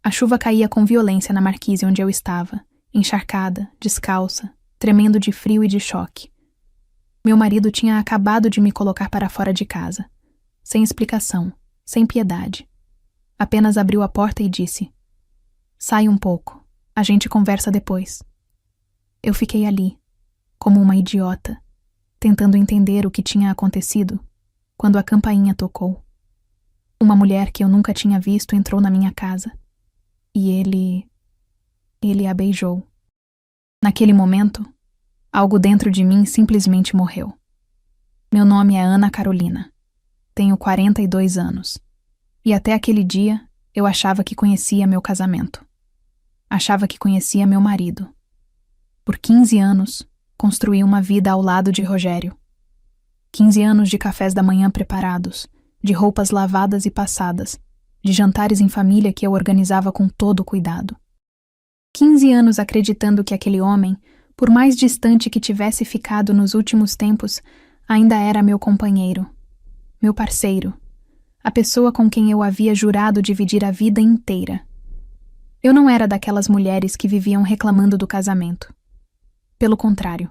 A chuva caía com violência na marquise onde eu estava, encharcada, descalça, tremendo de frio e de choque. Meu marido tinha acabado de me colocar para fora de casa, sem explicação, sem piedade. Apenas abriu a porta e disse: "Sai um pouco, a gente conversa depois." Eu fiquei ali, como uma idiota, tentando entender o que tinha acontecido, quando a campainha tocou. Uma mulher que eu nunca tinha visto entrou na minha casa. E ele a beijou. Naquele momento, algo dentro de mim simplesmente morreu. Meu nome é Ana Carolina. Tenho 42 anos. E até aquele dia, eu achava que conhecia meu casamento. Achava que conhecia meu marido. Por 15 anos, construí uma vida ao lado de Rogério. 15 anos de cafés da manhã preparados, de roupas lavadas e passadas, de jantares em família que eu organizava com todo cuidado. 15 anos acreditando que aquele homem, por mais distante que tivesse ficado nos últimos tempos, ainda era meu companheiro, meu parceiro, a pessoa com quem eu havia jurado dividir a vida inteira. Eu não era daquelas mulheres que viviam reclamando do casamento. Pelo contrário,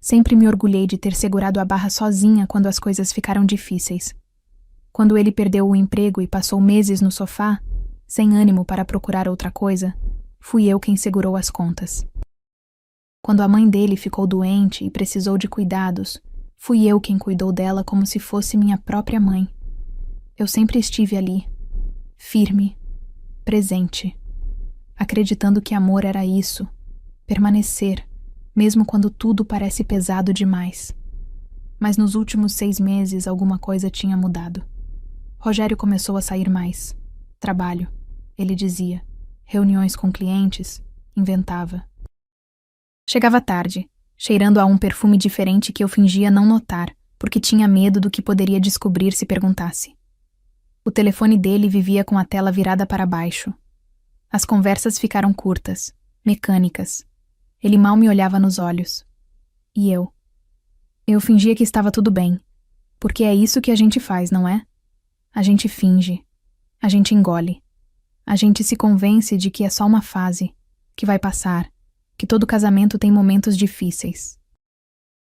sempre me orgulhei de ter segurado a barra sozinha quando as coisas ficaram difíceis. Quando ele perdeu o emprego e passou meses no sofá, sem ânimo para procurar outra coisa, fui eu quem segurou as contas. Quando a mãe dele ficou doente e precisou de cuidados, fui eu quem cuidou dela como se fosse minha própria mãe. Eu sempre estive ali, firme, presente, acreditando que amor era isso, permanecer, mesmo quando tudo parece pesado demais. Mas nos últimos 6 meses alguma coisa tinha mudado. Rogério começou a sair mais. Trabalho, ele dizia. Reuniões com clientes, inventava. Chegava tarde, cheirando a um perfume diferente que eu fingia não notar, porque tinha medo do que poderia descobrir se perguntasse. O telefone dele vivia com a tela virada para baixo. As conversas ficaram curtas, mecânicas. Ele mal me olhava nos olhos. E eu? Eu fingia que estava tudo bem, porque é isso que a gente faz, não é? A gente finge, a gente engole, a gente se convence de que é só uma fase, que vai passar, que todo casamento tem momentos difíceis.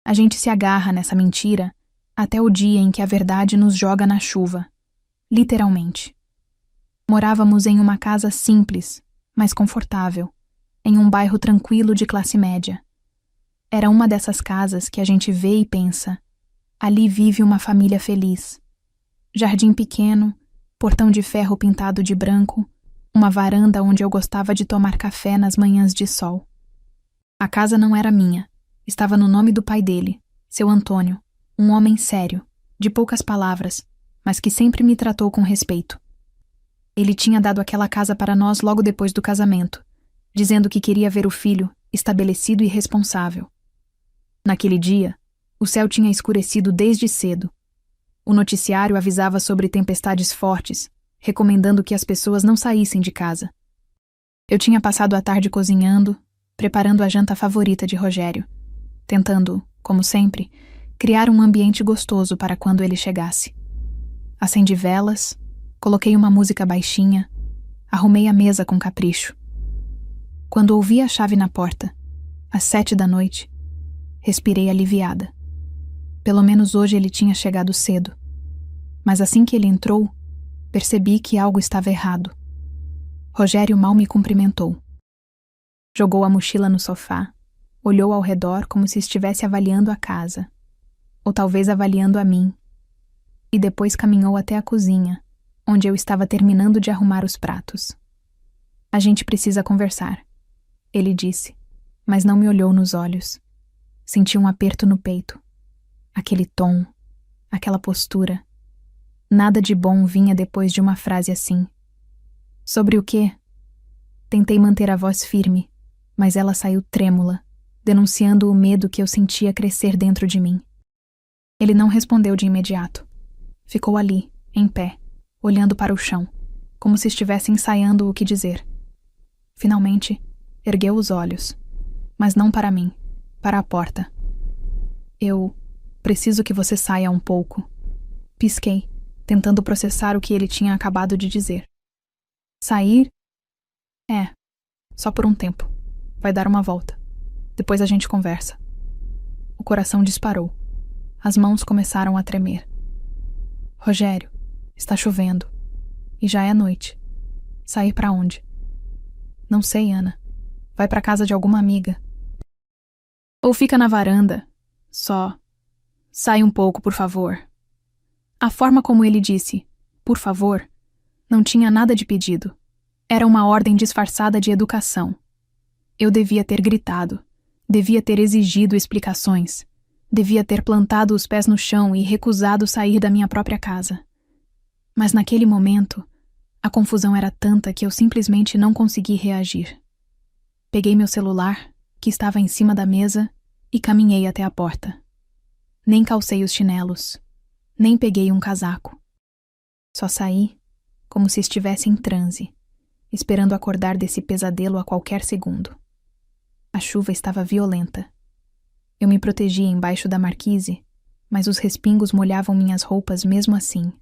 A gente se agarra nessa mentira até o dia em que a verdade nos joga na chuva, literalmente. Morávamos em uma casa simples, mas confortável, em um bairro tranquilo de classe média. Era uma dessas casas que a gente vê e pensa: ali vive uma família feliz. Jardim pequeno, portão de ferro pintado de branco, uma varanda onde eu gostava de tomar café nas manhãs de sol. A casa não era minha, estava no nome do pai dele, seu Antônio, um homem sério, de poucas palavras, mas que sempre me tratou com respeito. Ele tinha dado aquela casa para nós logo depois do casamento, dizendo que queria ver o filho estabelecido e responsável. Naquele dia, o céu tinha escurecido desde cedo. O noticiário avisava sobre tempestades fortes, recomendando que as pessoas não saíssem de casa. Eu tinha passado a tarde cozinhando, preparando a janta favorita de Rogério, tentando, como sempre, criar um ambiente gostoso para quando ele chegasse. Acendi velas, coloquei uma música baixinha, arrumei a mesa com capricho. Quando ouvi a chave na porta, às 7 da noite, respirei aliviada. Pelo menos hoje ele tinha chegado cedo. Mas assim que ele entrou, percebi que algo estava errado. Rogério mal me cumprimentou. Jogou a mochila no sofá, olhou ao redor como se estivesse avaliando a casa, ou talvez avaliando a mim, e depois caminhou até a cozinha, onde eu estava terminando de arrumar os pratos. "A gente precisa conversar", ele disse, mas não me olhou nos olhos. Senti um aperto no peito. Aquele tom, aquela postura. Nada de bom vinha depois de uma frase assim. "Sobre o quê?" Tentei manter a voz firme, mas ela saiu trêmula, denunciando o medo que eu sentia crescer dentro de mim. Ele não respondeu de imediato. Ficou ali, em pé, olhando para o chão, como se estivesse ensaiando o que dizer. Finalmente, ergueu os olhos, mas não para mim, para a porta. "Eu preciso que você saia um pouco." Pisquei, tentando processar o que ele tinha acabado de dizer. "Sair? É, só por um tempo. Vai dar uma volta. Depois a gente conversa. O coração disparou. As mãos começaram a tremer. Rogério, está chovendo. E já é noite. Sair para onde? Não sei, Ana. Vai para casa de alguma amiga. Ou fica na varanda. Só. Sai um pouco, por favor. A forma como ele disse, por favor, não tinha nada de pedido. Era uma ordem disfarçada de educação. Eu devia ter gritado. Devia ter exigido explicações. Devia ter plantado os pés no chão e recusado sair da minha própria casa. Mas naquele momento, a confusão era tanta que eu simplesmente não consegui reagir. Peguei meu celular, que estava em cima da mesa, e caminhei até a porta. Nem calcei os chinelos, nem peguei um casaco. Só saí como se estivesse em transe, esperando acordar desse pesadelo a qualquer segundo. A chuva estava violenta. Eu me protegia embaixo da marquise, mas os respingos molhavam minhas roupas mesmo assim.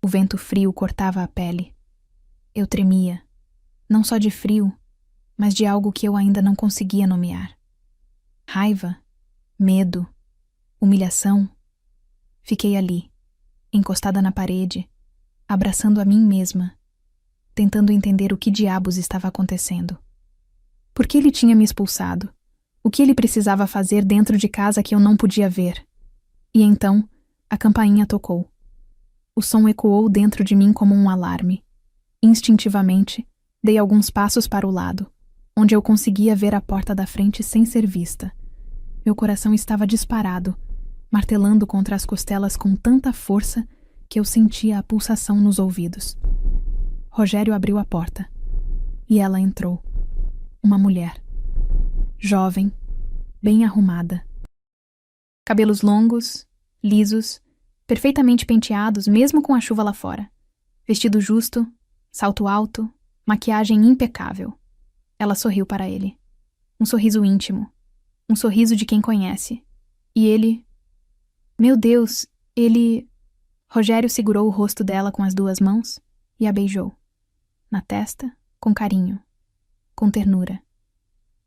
O vento frio cortava a pele. Eu tremia, não só de frio, mas de algo que eu ainda não conseguia nomear. Raiva, medo, humilhação. Fiquei ali, encostada na parede, abraçando a mim mesma, tentando entender o que diabos estava acontecendo. Por que ele tinha me expulsado? O que ele precisava fazer dentro de casa que eu não podia ver? E então, a campainha tocou. O som ecoou dentro de mim como um alarme. Instintivamente, dei alguns passos para o lado, onde eu conseguia ver a porta da frente sem ser vista. Meu coração estava disparado, martelando contra as costelas com tanta força que eu sentia a pulsação nos ouvidos. Rogério abriu a porta. E ela entrou. Uma mulher. Jovem, bem arrumada. Cabelos longos, lisos, perfeitamente penteados mesmo com a chuva lá fora. Vestido justo, salto alto, maquiagem impecável. Ela sorriu para ele. Um sorriso íntimo. Um sorriso de quem conhece. E ele... Meu Deus, ele... Rogério segurou o rosto dela com as duas mãos e a beijou. Na testa, com carinho. Com ternura.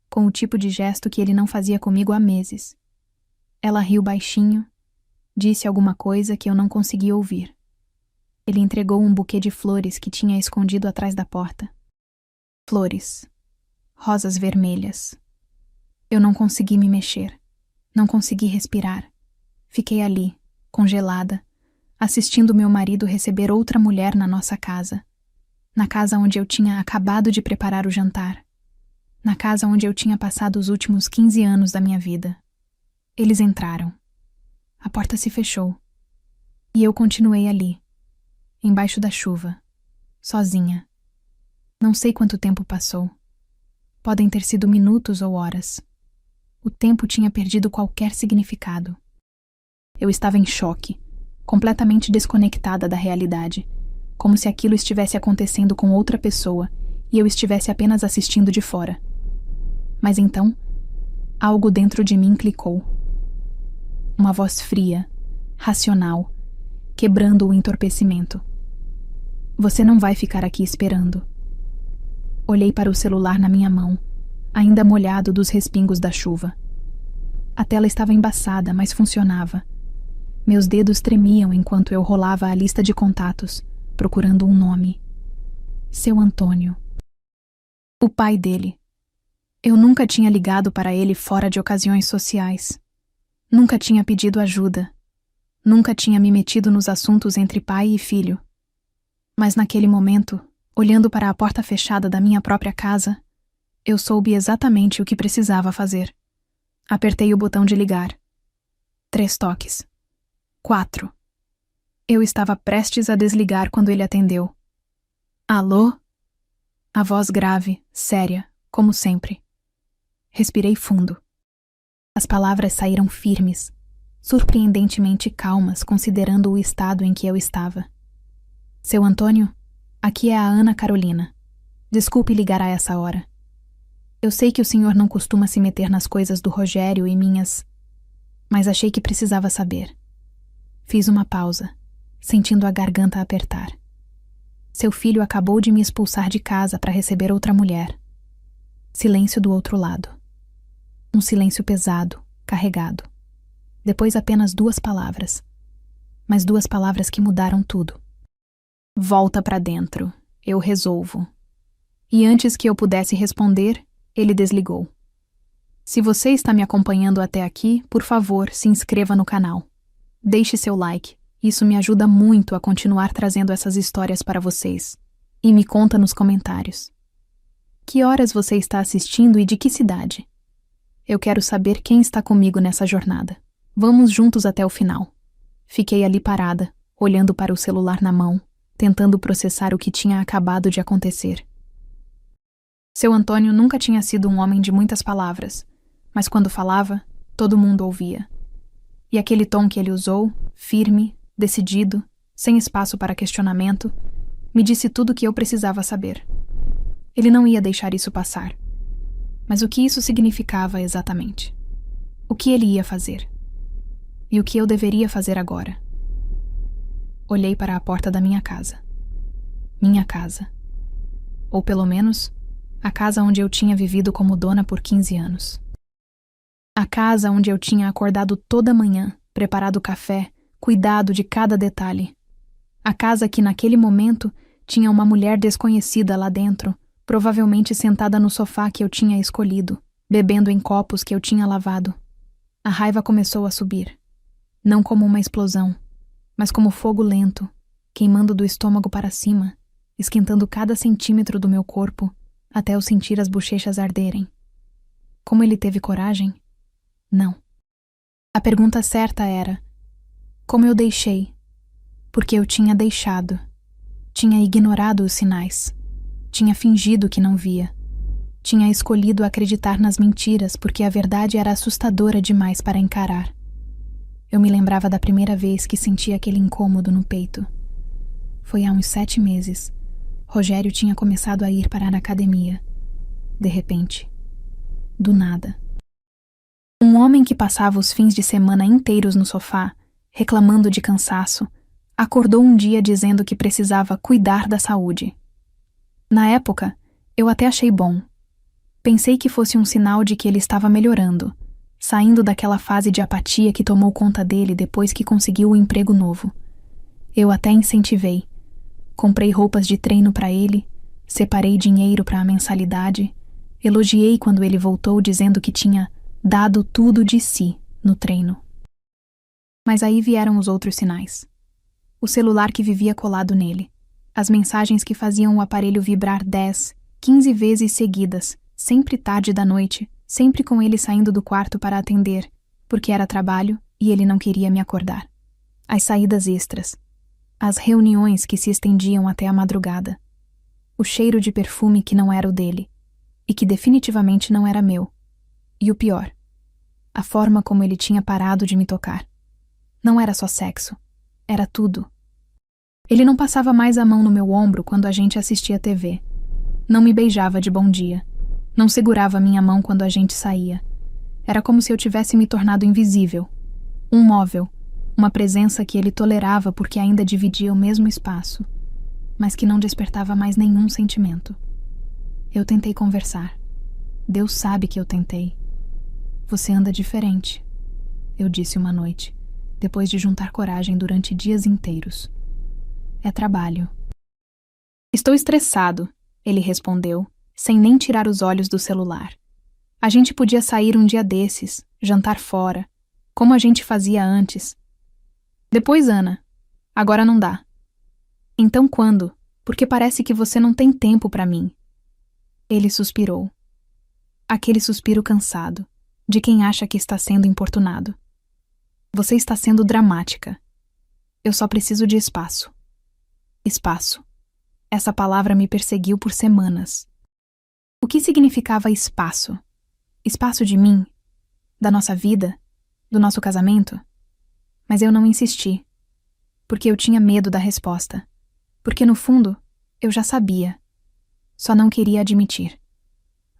Com o tipo de gesto que ele não fazia comigo há meses. Ela riu baixinho, disse alguma coisa que eu não conseguia ouvir. Ele entregou um buquê de flores que tinha escondido atrás da porta. Flores. Rosas vermelhas. Eu não consegui me mexer. Não consegui respirar. Fiquei ali, congelada, assistindo meu marido receber outra mulher na nossa casa. Na casa onde eu tinha acabado de preparar o jantar. Na casa onde eu tinha passado os últimos 15 anos da minha vida. Eles entraram. A porta se fechou. E eu continuei ali, embaixo da chuva, sozinha. Não sei quanto tempo passou. Podem ter sido minutos ou horas. O tempo tinha perdido qualquer significado. Eu estava em choque, completamente desconectada da realidade, como se aquilo estivesse acontecendo com outra pessoa e eu estivesse apenas assistindo de fora. Mas então, algo dentro de mim clicou. Uma voz fria, racional, quebrando o entorpecimento. Você não vai ficar aqui esperando. Olhei para o celular na minha mão, ainda molhado dos respingos da chuva. A tela estava embaçada, mas funcionava. Meus dedos tremiam enquanto eu rolava a lista de contatos, procurando um nome. Seu Antônio. O pai dele. Eu nunca tinha ligado para ele fora de ocasiões sociais. Nunca tinha pedido ajuda. Nunca tinha me metido nos assuntos entre pai e filho. Mas naquele momento, olhando para a porta fechada da minha própria casa, eu soube exatamente o que precisava fazer. Apertei o botão de ligar. 3 toques. 4. Eu estava prestes a desligar quando ele atendeu. Alô? A voz grave, séria, como sempre. Respirei fundo. As palavras saíram firmes, surpreendentemente calmas considerando o estado em que eu estava. Seu Antônio, aqui é a Ana Carolina. Desculpe ligar a essa hora. Eu sei que o senhor não costuma se meter nas coisas do Rogério e minhas... Mas achei que precisava saber. Fiz uma pausa, sentindo a garganta apertar. Seu filho acabou de me expulsar de casa para receber outra mulher. Silêncio do outro lado. Um silêncio pesado, carregado. Depois apenas 2 palavras. Mas 2 palavras que mudaram tudo. Volta para dentro. Eu resolvo. E antes que eu pudesse responder, ele desligou. Se você está me acompanhando até aqui, por favor, se inscreva no canal. Deixe seu like. Isso me ajuda muito a continuar trazendo essas histórias para vocês. E me conta nos comentários. Que horas você está assistindo e de que cidade? Eu quero saber quem está comigo nessa jornada. Vamos juntos até o final. Fiquei ali parada, olhando para o celular na mão, tentando processar o que tinha acabado de acontecer. Seu Antônio nunca tinha sido um homem de muitas palavras, mas quando falava, todo mundo ouvia. E aquele tom que ele usou, firme, decidido, sem espaço para questionamento, me disse tudo o que eu precisava saber. Ele não ia deixar isso passar. Mas o que isso significava exatamente? O que ele ia fazer? E o que eu deveria fazer agora? Olhei para a porta da minha casa. Minha casa. Ou pelo menos, a casa onde eu tinha vivido como dona por 15 anos. A casa onde eu tinha acordado toda manhã, preparado café, cuidado de cada detalhe. A casa que naquele momento tinha uma mulher desconhecida lá dentro, provavelmente sentada no sofá que eu tinha escolhido, bebendo em copos que eu tinha lavado. A raiva começou a subir. Não como uma explosão, mas como fogo lento, queimando do estômago para cima, esquentando cada centímetro do meu corpo, até eu sentir as bochechas arderem. Como ele teve coragem? Não. A pergunta certa era: como eu deixei? Porque eu tinha deixado. Tinha ignorado os sinais. Tinha fingido que não via. Tinha escolhido acreditar nas mentiras porque a verdade era assustadora demais para encarar. Eu me lembrava da primeira vez que senti aquele incômodo no peito. Foi há uns 7 meses. Rogério tinha começado a ir para a academia. De repente. Do nada. Um homem que passava os fins de semana inteiros no sofá, reclamando de cansaço, acordou um dia dizendo que precisava cuidar da saúde. Na época, eu até achei bom. Pensei que fosse um sinal de que ele estava melhorando, saindo daquela fase de apatia que tomou conta dele depois que conseguiu o emprego novo. Eu até incentivei. Comprei roupas de treino para ele, separei dinheiro para a mensalidade, elogiei quando ele voltou dizendo que tinha dado tudo de si no treino. Mas aí vieram os outros sinais. O celular que vivia colado nele, as mensagens que faziam o aparelho vibrar 10, 15 vezes seguidas, sempre tarde da noite, sempre com ele saindo do quarto para atender, porque era trabalho e ele não queria me acordar. As saídas extras, as reuniões que se estendiam até a madrugada, o cheiro de perfume que não era o dele, e que definitivamente não era meu. E o pior, a forma como ele tinha parado de me tocar. Não era só sexo, era tudo. Ele não passava mais a mão no meu ombro quando a gente assistia TV. Não me beijava de bom dia. Não segurava minha mão quando a gente saía. Era como se eu tivesse me tornado invisível. Um móvel, uma presença que ele tolerava porque ainda dividia o mesmo espaço, mas que não despertava mais nenhum sentimento. Eu tentei conversar. Deus sabe que eu tentei. Você anda diferente, eu disse uma noite, depois de juntar coragem durante dias inteiros. É trabalho. Estou estressado, ele respondeu, sem nem tirar os olhos do celular. A gente podia sair um dia desses, jantar fora, como a gente fazia antes. Depois, Ana. Agora não dá. Então quando? Porque parece que você não tem tempo para mim. Ele suspirou. Aquele suspiro cansado, de quem acha que está sendo importunado. Você está sendo dramática. Eu só preciso de espaço. Espaço. Essa palavra me perseguiu por semanas. O que significava espaço? Espaço de mim? Da nossa vida? Do nosso casamento? Mas eu não insisti. Porque eu tinha medo da resposta. Porque no fundo, eu já sabia. Só não queria admitir.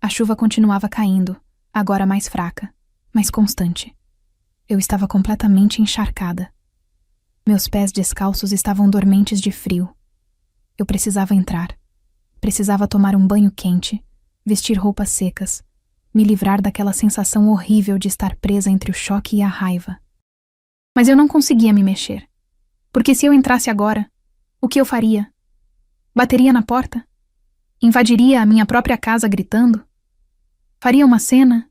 A chuva continuava caindo, agora mais fraca, mais constante. Eu estava completamente encharcada. Meus pés descalços estavam dormentes de frio. Eu precisava entrar. Precisava tomar um banho quente, vestir roupas secas, me livrar daquela sensação horrível de estar presa entre o choque e a raiva. Mas eu não conseguia me mexer. Porque se eu entrasse agora, o que eu faria? Bateria na porta? Invadiria a minha própria casa gritando? Faria uma cena?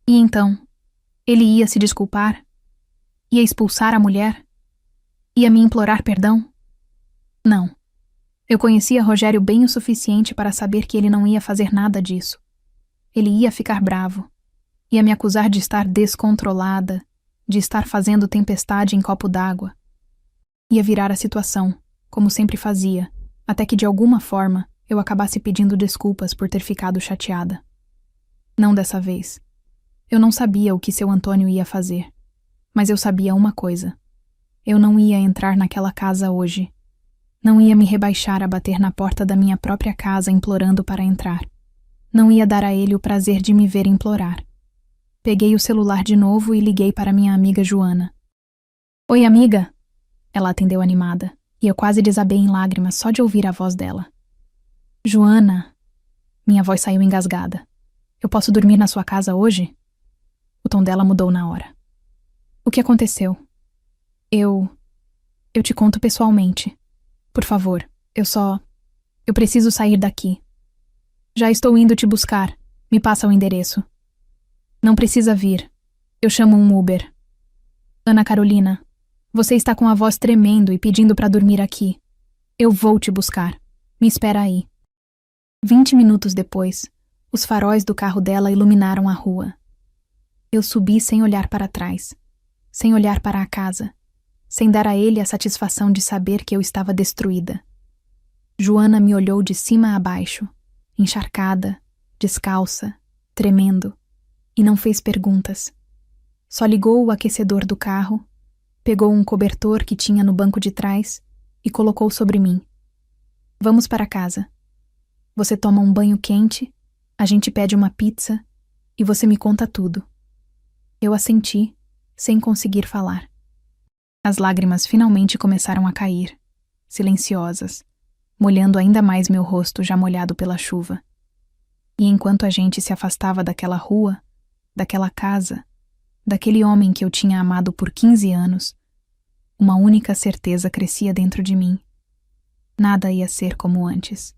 E então, ele ia se desculpar? Ia expulsar a mulher? Ia me implorar perdão? Não. Eu conhecia Rogério bem o suficiente para saber que ele não ia fazer nada disso. Ele ia ficar bravo. Ia me acusar de estar descontrolada, de estar fazendo tempestade em copo d'água. Ia virar a situação, como sempre fazia, até que de alguma forma eu acabasse pedindo desculpas por ter ficado chateada. Não dessa vez. Eu não sabia o que seu Antônio ia fazer, mas eu sabia uma coisa. Eu não ia entrar naquela casa hoje. Não ia me rebaixar a bater na porta da minha própria casa implorando para entrar. Não ia dar a ele o prazer de me ver implorar. Peguei o celular de novo e liguei para minha amiga Joana. Oi, amiga! Ela atendeu animada, e eu quase desabei em lágrimas só de ouvir a voz dela. Joana! Minha voz saiu engasgada. Eu posso dormir na sua casa hoje? O tom dela mudou na hora. O que aconteceu? Eu te conto pessoalmente. Por favor, eu preciso sair daqui. Já estou indo te buscar. Me passa o endereço. Não precisa vir. Eu chamo um Uber. Ana Carolina, você está com a voz tremendo e pedindo para dormir aqui. Eu vou te buscar. Me espera aí. 20 minutos depois, os faróis do carro dela iluminaram a rua. Eu subi sem olhar para trás, sem olhar para a casa, sem dar a ele a satisfação de saber que eu estava destruída. Joana me olhou de cima a baixo, encharcada, descalça, tremendo, e não fez perguntas. Só ligou o aquecedor do carro, pegou um cobertor que tinha no banco de trás e colocou sobre mim. Vamos para casa. Você toma um banho quente, a gente pede uma pizza e você me conta tudo. Eu assenti, sem conseguir falar. As lágrimas finalmente começaram a cair, silenciosas, molhando ainda mais meu rosto já molhado pela chuva. E enquanto a gente se afastava daquela rua, daquela casa, daquele homem que eu tinha amado por 15 anos, uma única certeza crescia dentro de mim. Nada ia ser como antes.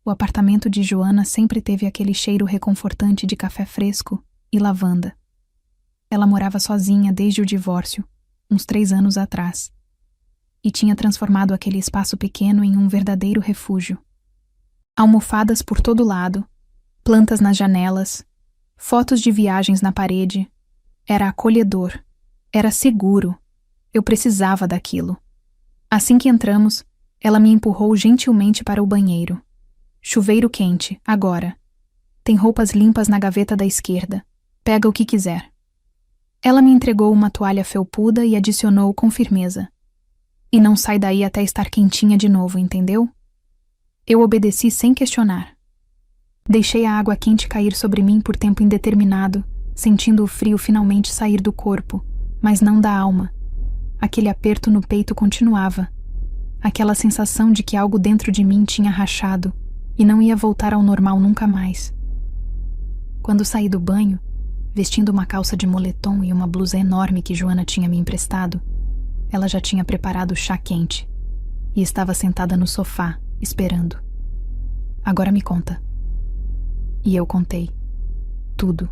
O apartamento de Joana sempre teve aquele cheiro reconfortante de café fresco e lavanda. Ela morava sozinha desde o divórcio, uns 3 anos atrás, e tinha transformado aquele espaço pequeno em um verdadeiro refúgio. Almofadas por todo lado, plantas nas janelas, fotos de viagens na parede. Era acolhedor, era seguro. Eu precisava daquilo. Assim que entramos, ela me empurrou gentilmente para o banheiro. Chuveiro quente, agora. Tem roupas limpas na gaveta da esquerda. Pega o que quiser. Ela me entregou uma toalha felpuda e adicionou com firmeza. E não sai daí até estar quentinha de novo, entendeu? Eu obedeci sem questionar. Deixei a água quente cair sobre mim por tempo indeterminado, sentindo o frio finalmente sair do corpo, mas não da alma. Aquele aperto no peito continuava. Aquela sensação de que algo dentro de mim tinha rachado e não ia voltar ao normal nunca mais. Quando saí do banho, vestindo uma calça de moletom e uma blusa enorme que Joana tinha me emprestado, ela já tinha preparado chá quente e estava sentada no sofá, esperando. Agora me conta. E eu contei. Tudo.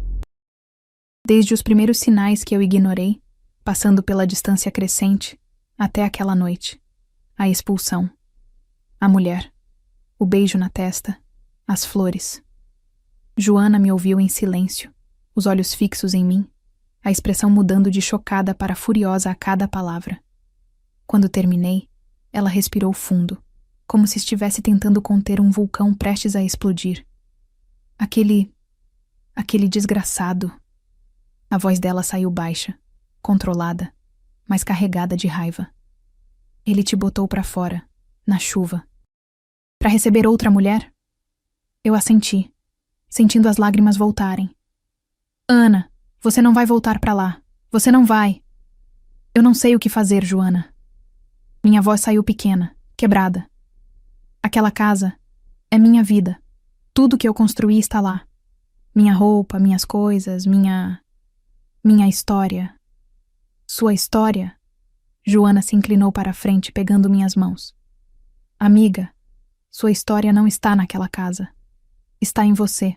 Desde os primeiros sinais que eu ignorei, passando pela distância crescente, até aquela noite. A expulsão. A mulher. O beijo na testa. As flores. Joana me ouviu em silêncio, os olhos fixos em mim, a expressão mudando de chocada para furiosa a cada palavra. Quando terminei, ela respirou fundo, como se estivesse tentando conter um vulcão prestes a explodir. Aquele desgraçado. A voz dela saiu baixa, controlada, mas carregada de raiva. Ele te botou pra fora, na chuva. Pra receber outra mulher? Eu assenti, sentindo as lágrimas voltarem. Ana, você não vai voltar pra lá. Você não vai. Eu não sei o que fazer, Joana. Minha voz saiu pequena, quebrada. Aquela casa é minha vida. Tudo que eu construí está lá. Minha roupa, minhas coisas, minha história. Sua história? Joana se inclinou para a frente, pegando minhas mãos. Amiga, sua história não está naquela casa. Está em você.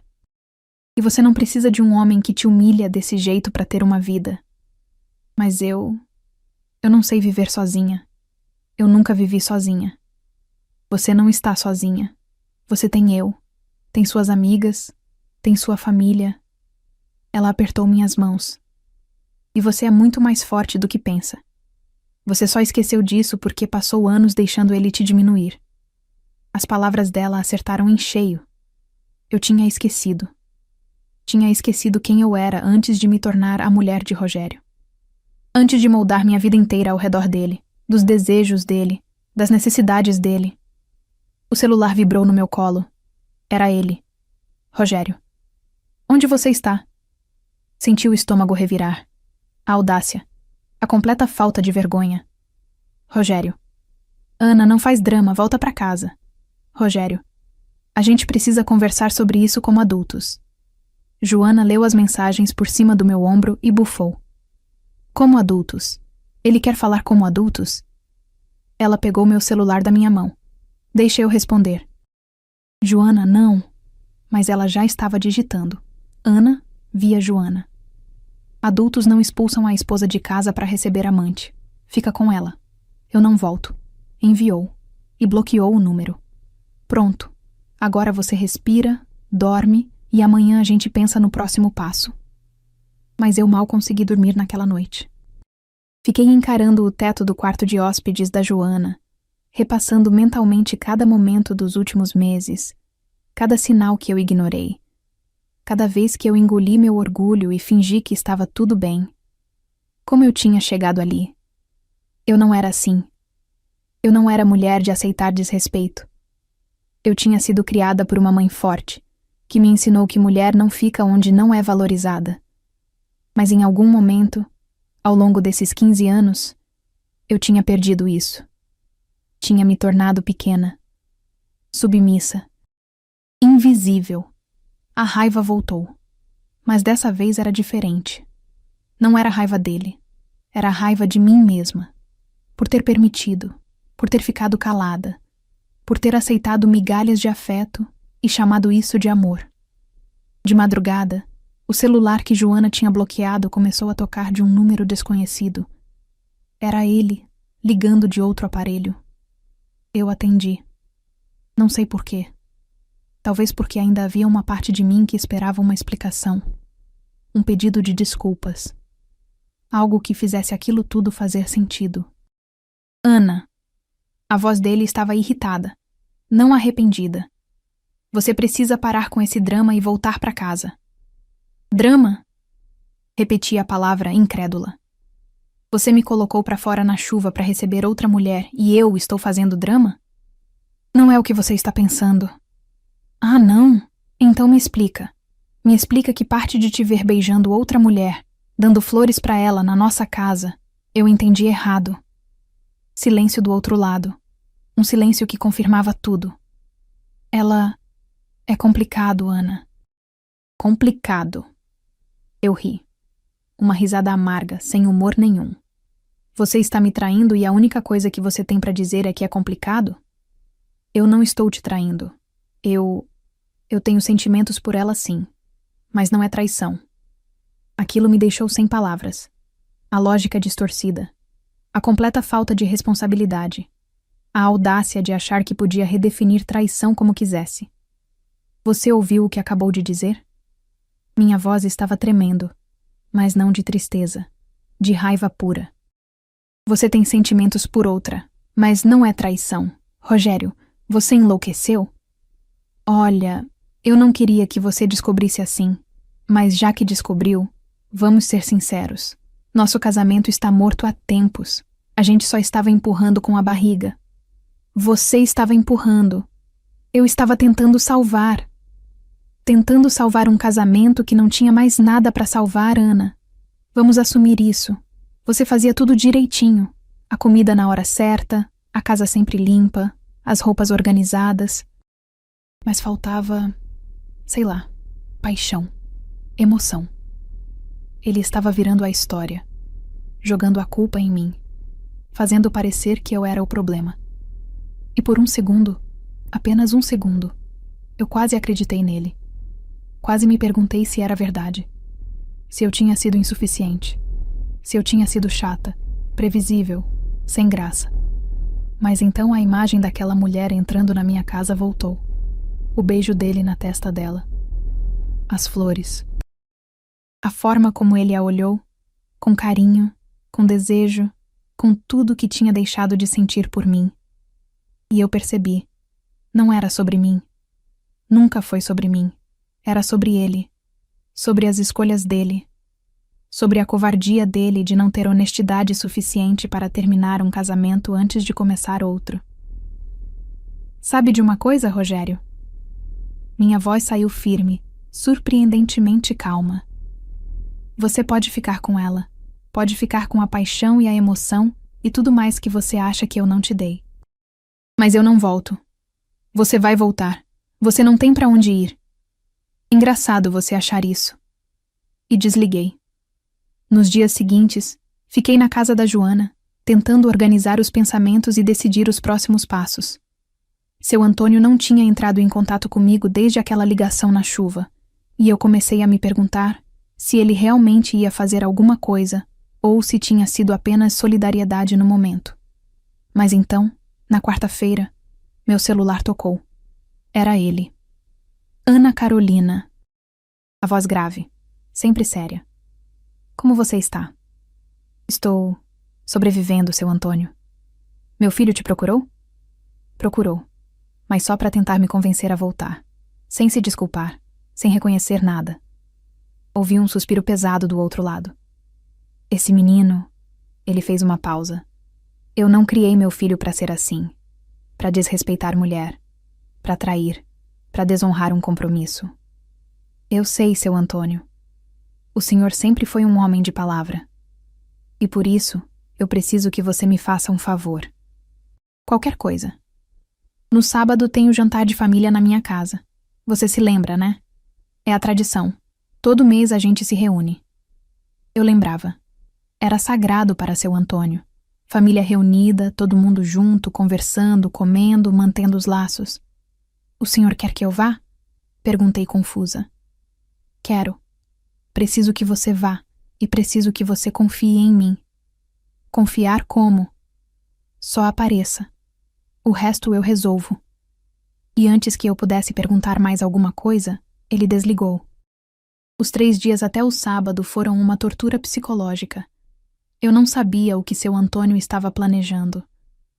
E você não precisa de um homem que te humilha desse jeito para ter uma vida. Mas eu não sei viver sozinha. Eu nunca vivi sozinha. Você não está sozinha. Você tem eu, tem suas amigas, tem sua família. Ela apertou minhas mãos. E você é muito mais forte do que pensa. Você só esqueceu disso porque passou anos deixando ele te diminuir. As palavras dela acertaram em cheio. Eu tinha esquecido. Tinha esquecido quem eu era antes de me tornar a mulher de Rogério. Antes de moldar minha vida inteira ao redor dele, dos desejos dele, das necessidades dele. O celular vibrou no meu colo. Era ele. Rogério. Onde você está? Senti o estômago revirar. A audácia. A completa falta de vergonha. Rogério. Ana, não faz drama, volta pra casa. Rogério. A gente precisa conversar sobre isso como adultos. Joana leu as mensagens por cima do meu ombro e bufou. Como adultos? Ele quer falar como adultos? Ela pegou meu celular da minha mão. Deixa eu responder. Joana, não. Mas ela já estava digitando. Ana via Joana. Adultos não expulsam a esposa de casa para receber amante. Fica com ela. Eu não volto. Enviou. E bloqueou o número. Pronto. Agora você respira, dorme e amanhã a gente pensa no próximo passo. Mas eu mal consegui dormir naquela noite. Fiquei encarando o teto do quarto de hóspedes da Joana, repassando mentalmente cada momento dos últimos meses, cada sinal que eu ignorei. Cada vez que eu engoli meu orgulho e fingi que estava tudo bem. Como eu tinha chegado ali? Eu não era assim. Eu não era mulher de aceitar desrespeito. Eu tinha sido criada por uma mãe forte, que me ensinou que mulher não fica onde não é valorizada. Mas em algum momento, ao longo desses 15 anos, eu tinha perdido isso. Tinha me tornado pequena, submissa, invisível. A raiva voltou. Mas dessa vez era diferente. Não era raiva dele. Era raiva de mim mesma. Por ter permitido. Por ter ficado calada. Por ter aceitado migalhas de afeto e chamado isso de amor. De madrugada, o celular que Joana tinha bloqueado começou a tocar de um número desconhecido. Era ele, ligando de outro aparelho. Eu atendi. Não sei por quê. Talvez porque ainda havia uma parte de mim que esperava uma explicação. Um pedido de desculpas. Algo que fizesse aquilo tudo fazer sentido. Ana. A voz dele estava irritada, não arrependida. Você precisa parar com esse drama e voltar para casa. Drama? Repeti a palavra incrédula. Você me colocou para fora na chuva para receber outra mulher e eu estou fazendo drama? Não é o que você está pensando. Ah, não? Então me explica. Me explica que parte de te ver beijando outra mulher, dando flores para ela na nossa casa, eu entendi errado. Silêncio do outro lado. Um silêncio que confirmava tudo. Ela... É complicado, Ana. Complicado. Eu ri. Uma risada amarga, sem humor nenhum. Você está me traindo e a única coisa que você tem para dizer é que é complicado? Eu não estou te traindo. Eu tenho sentimentos por ela, sim. Mas não é traição. Aquilo me deixou sem palavras. A lógica distorcida. A completa falta de responsabilidade. A audácia de achar que podia redefinir traição como quisesse. Você ouviu o que acabou de dizer? Minha voz estava tremendo, mas não de tristeza, de raiva pura. Você tem sentimentos por outra, mas não é traição. Rogério, você enlouqueceu? Olha, eu não queria que você descobrisse assim, mas já que descobriu, vamos ser sinceros. Nosso casamento está morto há tempos. A gente só estava empurrando com a barriga. Você estava empurrando. Eu estava tentando salvar. Tentando salvar um casamento que não tinha mais nada para salvar, Ana. Vamos assumir isso. Você fazia tudo direitinho. A comida na hora certa, a casa sempre limpa, as roupas organizadas, mas faltava, sei lá, paixão, emoção. Ele estava virando a história, jogando a culpa em mim, fazendo parecer que eu era o problema. E por um segundo, apenas um segundo, eu quase acreditei nele. Quase me perguntei se era verdade. Se eu tinha sido insuficiente. Se eu tinha sido chata, previsível, sem graça. Mas então a imagem daquela mulher entrando na minha casa voltou. O beijo dele na testa dela. As flores. A forma como ele a olhou, com carinho, com desejo, com tudo que tinha deixado de sentir por mim. E eu percebi. Não era sobre mim. Nunca foi sobre mim. Era sobre ele. Sobre as escolhas dele. Sobre a covardia dele de não ter honestidade suficiente para terminar um casamento antes de começar outro. Sabe de uma coisa, Rogério? Minha voz saiu firme, surpreendentemente calma. Você pode ficar com ela. Pode ficar com a paixão e a emoção e tudo mais que você acha que eu não te dei. Mas eu não volto. Você vai voltar. Você não tem para onde ir. Engraçado você achar isso. E desliguei. Nos dias seguintes, fiquei na casa da Joana, tentando organizar os pensamentos e decidir os próximos passos. Seu Antônio não tinha entrado em contato comigo desde aquela ligação na chuva, e eu comecei a me perguntar se ele realmente ia fazer alguma coisa ou se tinha sido apenas solidariedade no momento. Mas então, na quarta-feira, meu celular tocou. Era ele. Ana Carolina. A voz grave, sempre séria. Como você está? Estou sobrevivendo, seu Antônio. Meu filho te procurou? Procurou, mas só para tentar me convencer a voltar, sem se desculpar, sem reconhecer nada. Ouvi um suspiro pesado do outro lado. Esse menino, ele fez uma pausa. Eu não criei meu filho para ser assim, para desrespeitar mulher, para trair, para desonrar um compromisso. Eu sei, seu Antônio. O senhor sempre foi um homem de palavra. E por isso, eu preciso que você me faça um favor. Qualquer coisa. No sábado tem o jantar de família na minha casa. Você se lembra, né? É a tradição. Todo mês a gente se reúne. Eu lembrava. Era sagrado para seu Antônio. Família reunida, todo mundo junto, conversando, comendo, mantendo os laços. O senhor quer que eu vá? Perguntei confusa. Quero. Preciso que você vá e preciso que você confie em mim. Confiar como? Só apareça. O resto eu resolvo. E antes que eu pudesse perguntar mais alguma coisa, ele desligou. Os 3 dias até o sábado foram uma tortura psicológica. Eu não sabia o que seu Antônio estava planejando.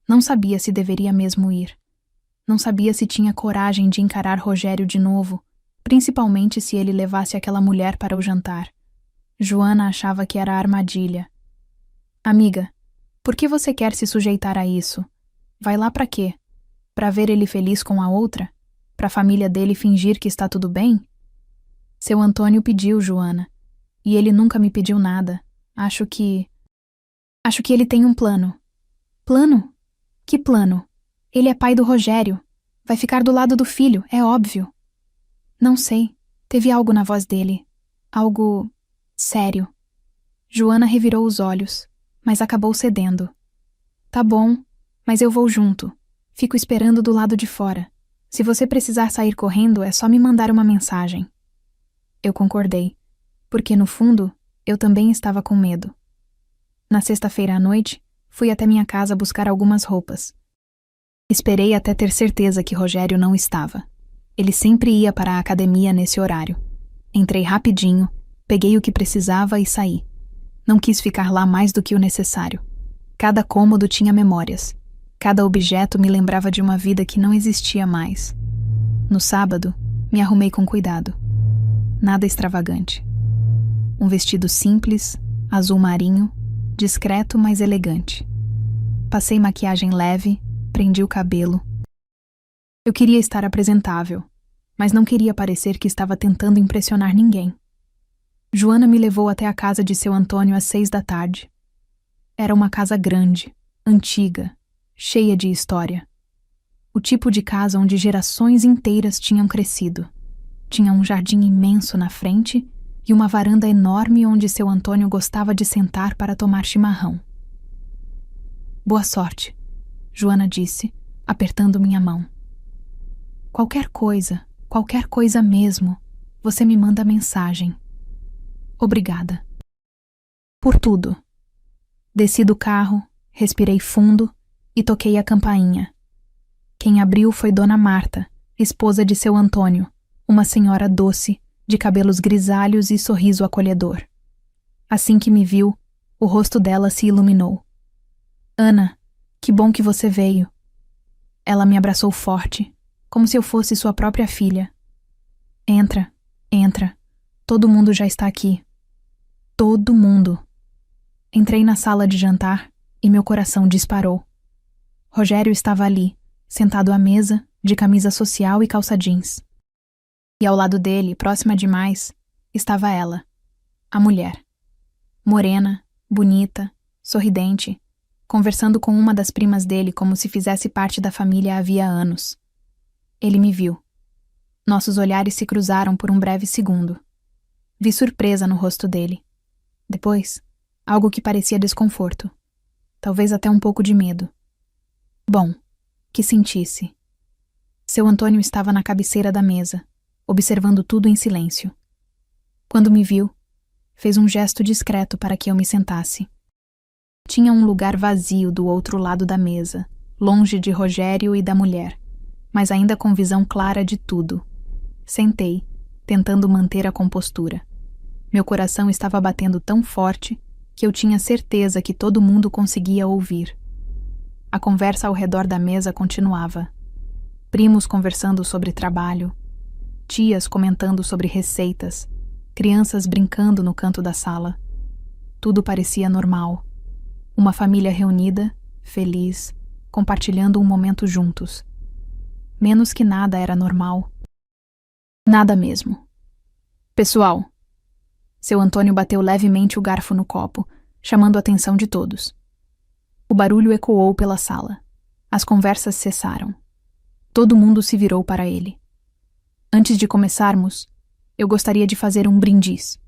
Não sabia se deveria mesmo ir. Não sabia se tinha coragem de encarar Rogério de novo, principalmente se ele levasse aquela mulher para o jantar. Joana achava que era armadilha. Amiga, por que você quer se sujeitar a isso? Vai lá para quê? Para ver ele feliz com a outra? Para a família dele fingir que está tudo bem? Seu Antônio pediu, Joana. E ele nunca me pediu nada. Acho que ele tem um plano. Plano? Que plano? Ele é pai do Rogério. Vai ficar do lado do filho, é óbvio. Não sei. Teve algo na voz dele. Algo sério. Joana revirou os olhos, mas acabou cedendo. Tá bom, mas eu vou junto. Fico esperando do lado de fora. Se você precisar sair correndo, é só me mandar uma mensagem. Eu concordei, porque no fundo, eu também estava com medo. Na sexta-feira à noite, fui até minha casa buscar algumas roupas. Esperei até ter certeza que Rogério não estava. Ele sempre ia para a academia nesse horário. Entrei rapidinho, peguei o que precisava e saí. Não quis ficar lá mais do que o necessário. Cada cômodo tinha memórias. Cada objeto me lembrava de uma vida que não existia mais. No sábado, me arrumei com cuidado. Nada extravagante. Um vestido simples, azul marinho, discreto, mas elegante. Passei maquiagem leve, prendi o cabelo. Eu queria estar apresentável, mas não queria parecer que estava tentando impressionar ninguém. Joana me levou até a casa de seu Antônio às 6 da tarde. Era uma casa grande, antiga, cheia de história. O tipo de casa onde gerações inteiras tinham crescido. Tinha um jardim imenso na frente e uma varanda enorme onde seu Antônio gostava de sentar para tomar chimarrão. Boa sorte, Joana disse, apertando minha mão. Qualquer coisa mesmo, você me manda mensagem. Obrigada. Por tudo. Desci do carro, respirei fundo e toquei a campainha. Quem abriu foi Dona Marta, esposa de seu Antônio, uma senhora doce, de cabelos grisalhos e sorriso acolhedor. Assim que me viu, o rosto dela se iluminou. Ana, que bom que você veio. Ela me abraçou forte, como se eu fosse sua própria filha. Entra, entra. Todo mundo já está aqui. Todo mundo. Entrei na sala de jantar e meu coração disparou. Rogério estava ali, sentado à mesa, de camisa social e calça jeans. E ao lado dele, próxima demais, estava ela, a mulher. Morena, bonita, sorridente, conversando com uma das primas dele como se fizesse parte da família havia anos. Ele me viu. Nossos olhares se cruzaram por um breve segundo. Vi surpresa no rosto dele. Depois, algo que parecia desconforto. Talvez até um pouco de medo. Bom, que sentisse. Seu Antônio estava na cabeceira da mesa, observando tudo em silêncio. Quando me viu, fez um gesto discreto para que eu me sentasse. Tinha um lugar vazio do outro lado da mesa, longe de Rogério e da mulher, mas ainda com visão clara de tudo. Sentei, tentando manter a compostura. Meu coração estava batendo tão forte que eu tinha certeza que todo mundo conseguia ouvir. A conversa ao redor da mesa continuava. Primos conversando sobre trabalho, tias comentando sobre receitas, crianças brincando no canto da sala. Tudo parecia normal. Uma família reunida, feliz, compartilhando um momento juntos. Menos que nada era normal. Nada mesmo. Pessoal, seu Antônio bateu levemente o garfo no copo, chamando a atenção de todos. O barulho ecoou pela sala. As conversas cessaram. Todo mundo se virou para ele. Antes de começarmos, eu gostaria de fazer um brindis.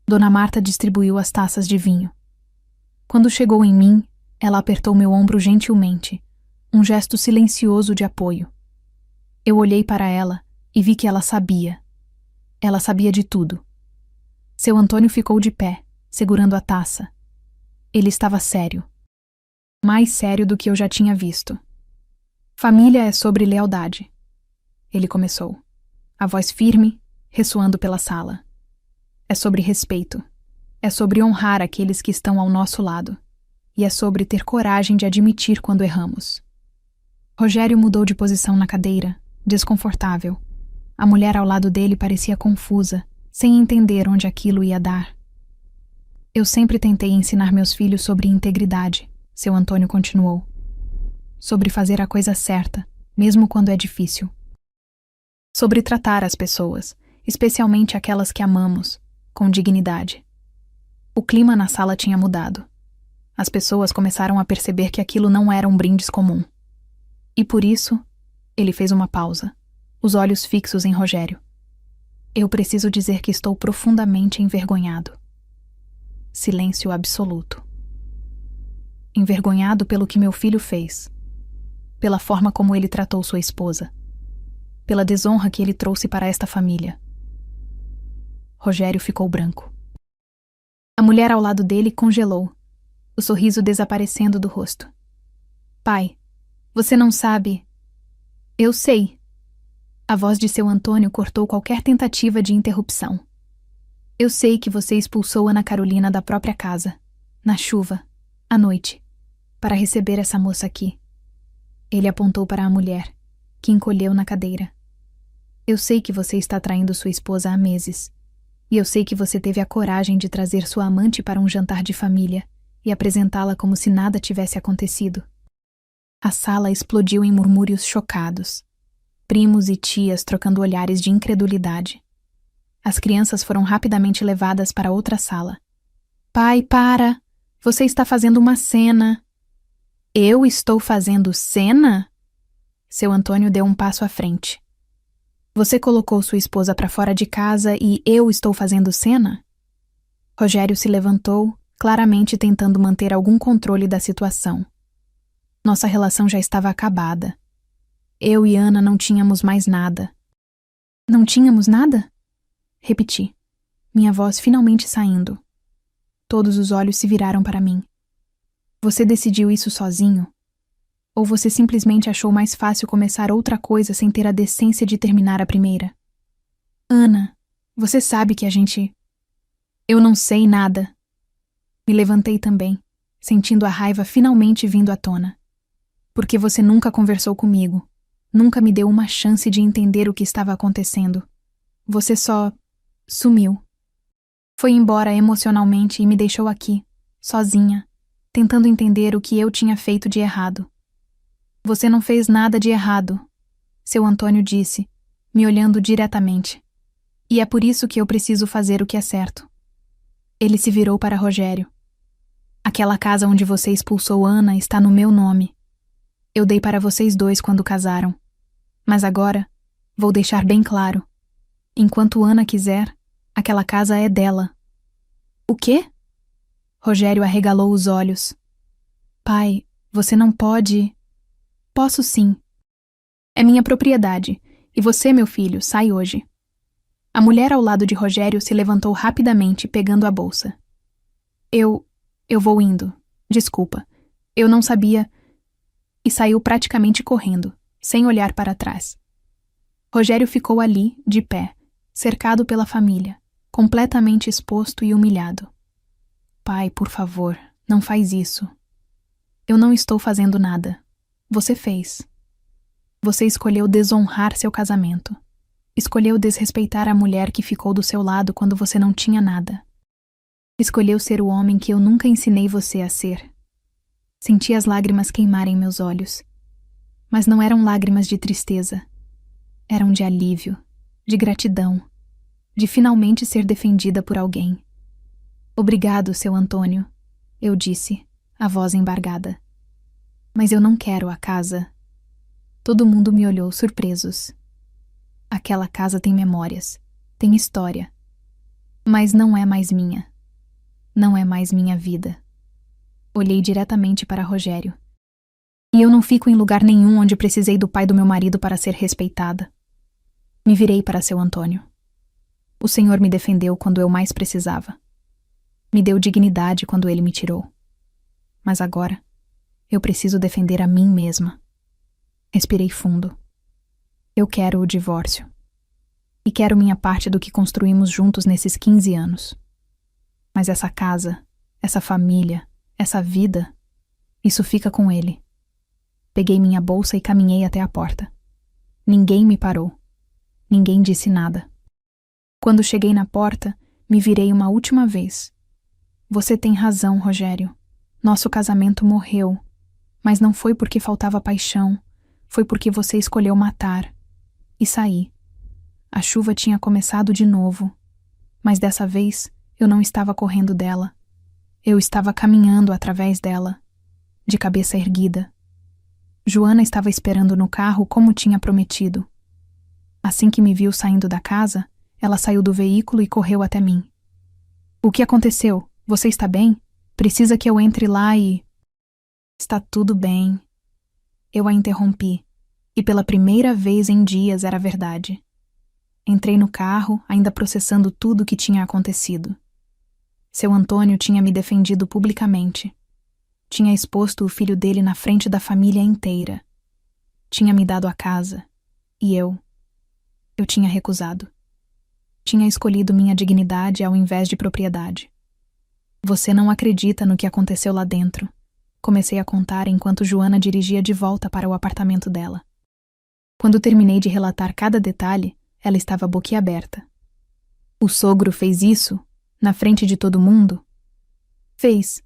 Dona Marta distribuiu as taças de vinho. Quando chegou em mim, ela apertou meu ombro gentilmente, um gesto silencioso de apoio. Eu olhei para ela e vi que ela sabia. Ela sabia de tudo. Seu Antônio ficou de pé, segurando a taça. Ele estava sério. Mais sério do que eu já tinha visto. Família é sobre lealdade. Ele começou, a voz firme, ressoando pela sala. É sobre respeito. É sobre honrar aqueles que estão ao nosso lado. E é sobre ter coragem de admitir quando erramos. Rogério mudou de posição na cadeira, desconfortável. A mulher ao lado dele parecia confusa, sem entender onde aquilo ia dar. Eu sempre tentei ensinar meus filhos sobre integridade, seu Antônio continuou. Sobre fazer a coisa certa, mesmo quando é difícil. Sobre tratar as pessoas, especialmente aquelas que amamos, com dignidade. O clima na sala tinha mudado. As pessoas começaram a perceber que aquilo não era um brindis comum. E por isso, ele fez uma pausa, os olhos fixos em Rogério. Eu preciso dizer que estou profundamente envergonhado. Silêncio absoluto. Envergonhado pelo que meu filho fez. Pela forma como ele tratou sua esposa. Pela desonra que ele trouxe para esta família. Rogério ficou branco. A mulher ao lado dele congelou, o sorriso desaparecendo do rosto. Pai, você não sabe. Eu sei. A voz de seu Antônio cortou qualquer tentativa de interrupção. Eu sei que você expulsou Ana Carolina da própria casa, na chuva, à noite, para receber essa moça aqui. Ele apontou para a mulher, que encolheu na cadeira. Eu sei que você está traindo sua esposa há meses. E eu sei que você teve a coragem de trazer sua amante para um jantar de família e apresentá-la como se nada tivesse acontecido. A sala explodiu em murmúrios chocados. Primos e tias trocando olhares de incredulidade. As crianças foram rapidamente levadas para outra sala. Pai, para! Você está fazendo uma cena. Eu estou fazendo cena? Seu Antônio deu um passo à frente. Você colocou sua esposa para fora de casa e eu estou fazendo cena? Rogério se levantou, claramente tentando manter algum controle da situação. Nossa relação já estava acabada. Eu e Ana não tínhamos mais nada. Não tínhamos nada? Repeti, minha voz finalmente saindo. Todos os olhos se viraram para mim. Você decidiu isso sozinho? Ou você simplesmente achou mais fácil começar outra coisa sem ter a decência de terminar a primeira? Ana, você sabe que a gente... Eu não sei nada. Me levantei também, sentindo a raiva finalmente vindo à tona. Porque você nunca conversou comigo, nunca me deu uma chance de entender o que estava acontecendo. Você só... sumiu. Foi embora emocionalmente e me deixou aqui, sozinha, tentando entender o que eu tinha feito de errado. Você não fez nada de errado, seu Antônio disse, me olhando diretamente. E é por isso que eu preciso fazer o que é certo. Ele se virou para Rogério. Aquela casa onde você expulsou Ana está no meu nome. Eu dei para vocês dois quando casaram. Mas agora, vou deixar bem claro. Enquanto Ana quiser, aquela casa é dela. O quê? Rogério arregalou os olhos. Pai, você não pode... Posso sim. É minha propriedade, e você, meu filho, sai hoje. A mulher ao lado de Rogério se levantou rapidamente, pegando a bolsa. Eu vou indo. Desculpa. Eu não sabia... E saiu praticamente correndo, sem olhar para trás. Rogério ficou ali, de pé, cercado pela família, completamente exposto e humilhado. Pai, por favor, não faz isso. Eu não estou fazendo nada. Você fez. Você escolheu desonrar seu casamento. Escolheu desrespeitar a mulher que ficou do seu lado quando você não tinha nada. Escolheu ser o homem que eu nunca ensinei você a ser. Senti as lágrimas queimarem meus olhos. Mas não eram lágrimas de tristeza. Eram de alívio, de gratidão, de finalmente ser defendida por alguém. Obrigado, seu Antônio, eu disse, a voz embargada. Mas eu não quero a casa. Todo mundo me olhou surpresos. Aquela casa tem memórias, tem história. Mas não é mais minha. Não é mais minha vida. Olhei diretamente para Rogério. E eu não fico em lugar nenhum onde precisei do pai do meu marido para ser respeitada. Me virei para seu Antônio. O Senhor me defendeu quando eu mais precisava. Me deu dignidade quando ele me tirou. Mas agora... eu preciso defender a mim mesma. Respirei fundo. Eu quero o divórcio. E quero minha parte do que construímos juntos nesses 15 anos. Mas essa casa, essa família, essa vida, isso fica com ele. Peguei minha bolsa e caminhei até a porta. Ninguém me parou. Ninguém disse nada. Quando cheguei na porta, me virei uma última vez. Você tem razão, Rogério. Nosso casamento morreu. Mas não foi porque faltava paixão, foi porque você escolheu matar. E saí. A chuva tinha começado de novo, mas dessa vez eu não estava correndo dela. Eu estava caminhando através dela, de cabeça erguida. Joana estava esperando no carro como tinha prometido. Assim que me viu saindo da casa, ela saiu do veículo e correu até mim. O que aconteceu? Você está bem? Precisa que eu entre lá e... Está tudo bem. Eu a interrompi, e pela primeira vez em dias era verdade. Entrei no carro, ainda processando tudo o que tinha acontecido. Seu Antônio tinha me defendido publicamente. Tinha exposto o filho dele na frente da família inteira. Tinha me dado a casa, e eu tinha recusado. Tinha escolhido minha dignidade ao invés de propriedade. Você não acredita no que aconteceu lá dentro. Comecei a contar enquanto Joana dirigia de volta para o apartamento dela. Quando terminei de relatar cada detalhe, ela estava boquiaberta. O sogro fez isso? Na frente de todo mundo? Fez.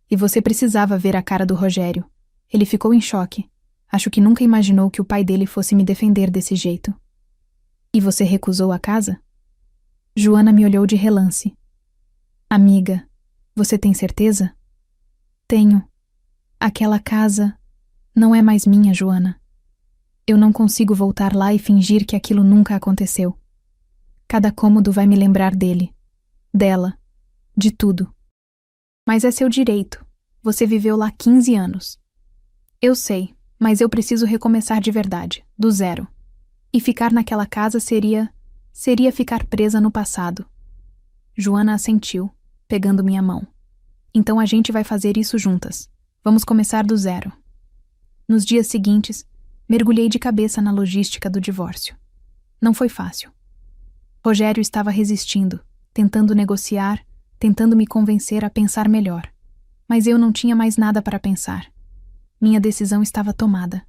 E você precisava ver a cara do Rogério. Ele ficou em choque. Acho que nunca imaginou que o pai dele fosse me defender desse jeito. E você recusou a casa? Joana me olhou de relance. Amiga, você tem certeza? Tenho. Aquela casa não é mais minha, Joana. Eu não consigo voltar lá e fingir que aquilo nunca aconteceu. Cada cômodo vai me lembrar dele, dela, de tudo. Mas é seu direito. Você viveu lá 15 anos. Eu sei, mas eu preciso recomeçar de verdade, do zero. E ficar naquela casa seria ficar presa no passado. Joana assentiu, pegando minha mão. Então a gente vai fazer isso juntas. Vamos começar do zero. Nos dias seguintes, mergulhei de cabeça na logística do divórcio. Não foi fácil. Rogério estava resistindo, tentando negociar, tentando me convencer a pensar melhor. Mas eu não tinha mais nada para pensar. Minha decisão estava tomada.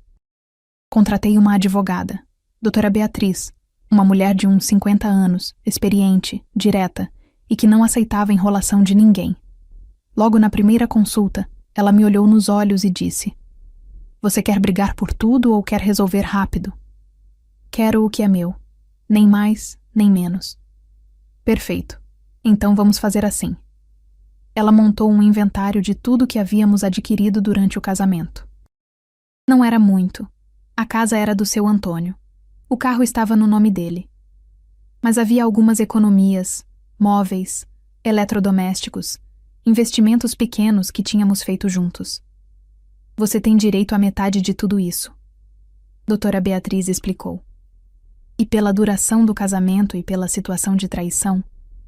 Contratei uma advogada, doutora Beatriz, uma mulher de uns 50 anos, experiente, direta, e que não aceitava enrolação de ninguém. Logo na primeira consulta, ela me olhou nos olhos e disse: "Você quer brigar por tudo ou quer resolver rápido?" "Quero o que é meu. Nem mais, nem menos." "Perfeito. Então vamos fazer assim." Ela montou um inventário de tudo que havíamos adquirido durante o casamento. Não era muito. A casa era do seu Antônio. O carro estava no nome dele. Mas havia algumas economias, móveis, eletrodomésticos, investimentos pequenos que tínhamos feito juntos. "Você tem direito à metade de tudo isso," doutora Beatriz explicou. "E pela duração do casamento e pela situação de traição,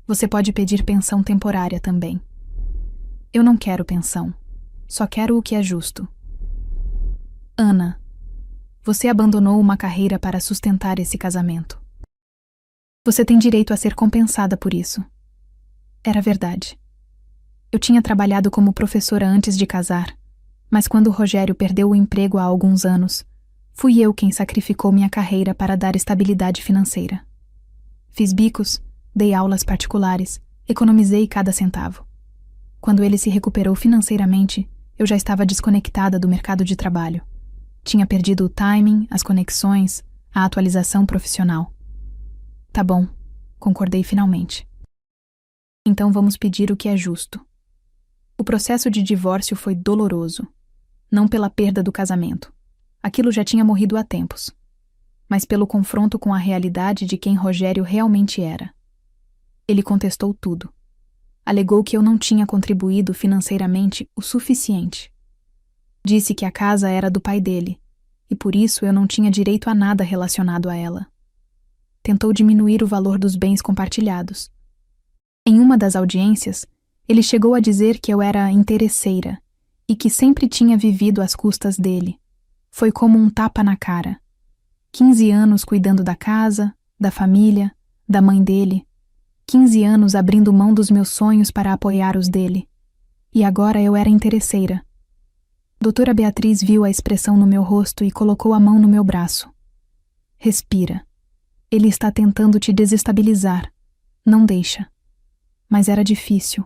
você pode pedir pensão temporária também." "Eu não quero pensão. Só quero o que é justo." "Ana, você abandonou uma carreira para sustentar esse casamento. Você tem direito a ser compensada por isso." Era verdade. Eu tinha trabalhado como professora antes de casar, mas quando Rogério perdeu o emprego há alguns anos, fui eu quem sacrificou minha carreira para dar estabilidade financeira. Fiz bicos, dei aulas particulares, economizei cada centavo. Quando ele se recuperou financeiramente, eu já estava desconectada do mercado de trabalho. Tinha perdido o timing, as conexões, a atualização profissional. "Tá bom," concordei finalmente. "Então vamos pedir o que é justo." O processo de divórcio foi doloroso, não pela perda do casamento. Aquilo já tinha morrido há tempos, mas pelo confronto com a realidade de quem Rogério realmente era. Ele contestou tudo. Alegou que eu não tinha contribuído financeiramente o suficiente. Disse que a casa era do pai dele, e por isso eu não tinha direito a nada relacionado a ela. Tentou diminuir o valor dos bens compartilhados. Em uma das audiências, ele chegou a dizer que eu era interesseira e que sempre tinha vivido às custas dele. Foi como um tapa na cara. 15 anos cuidando da casa, da família, da mãe dele. 15 anos abrindo mão dos meus sonhos para apoiar os dele. E agora eu era interesseira. Doutora Beatriz viu a expressão no meu rosto e colocou a mão no meu braço. "Respira. Ele está tentando te desestabilizar. Não deixa." Mas era difícil,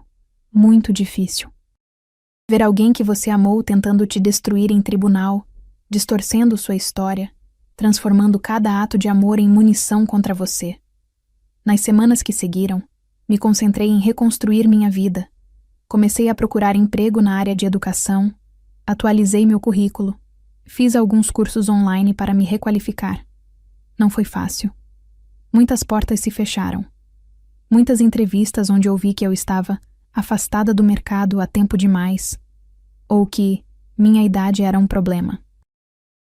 muito difícil. Ver alguém que você amou tentando te destruir em tribunal, distorcendo sua história, transformando cada ato de amor em munição contra você. Nas semanas que seguiram, me concentrei em reconstruir minha vida. Comecei a procurar emprego na área de educação, atualizei meu currículo, fiz alguns cursos online para me requalificar. Não foi fácil. Muitas portas se fecharam. Muitas entrevistas onde ouvi que eu estava afastada do mercado há tempo demais, ou que minha idade era um problema.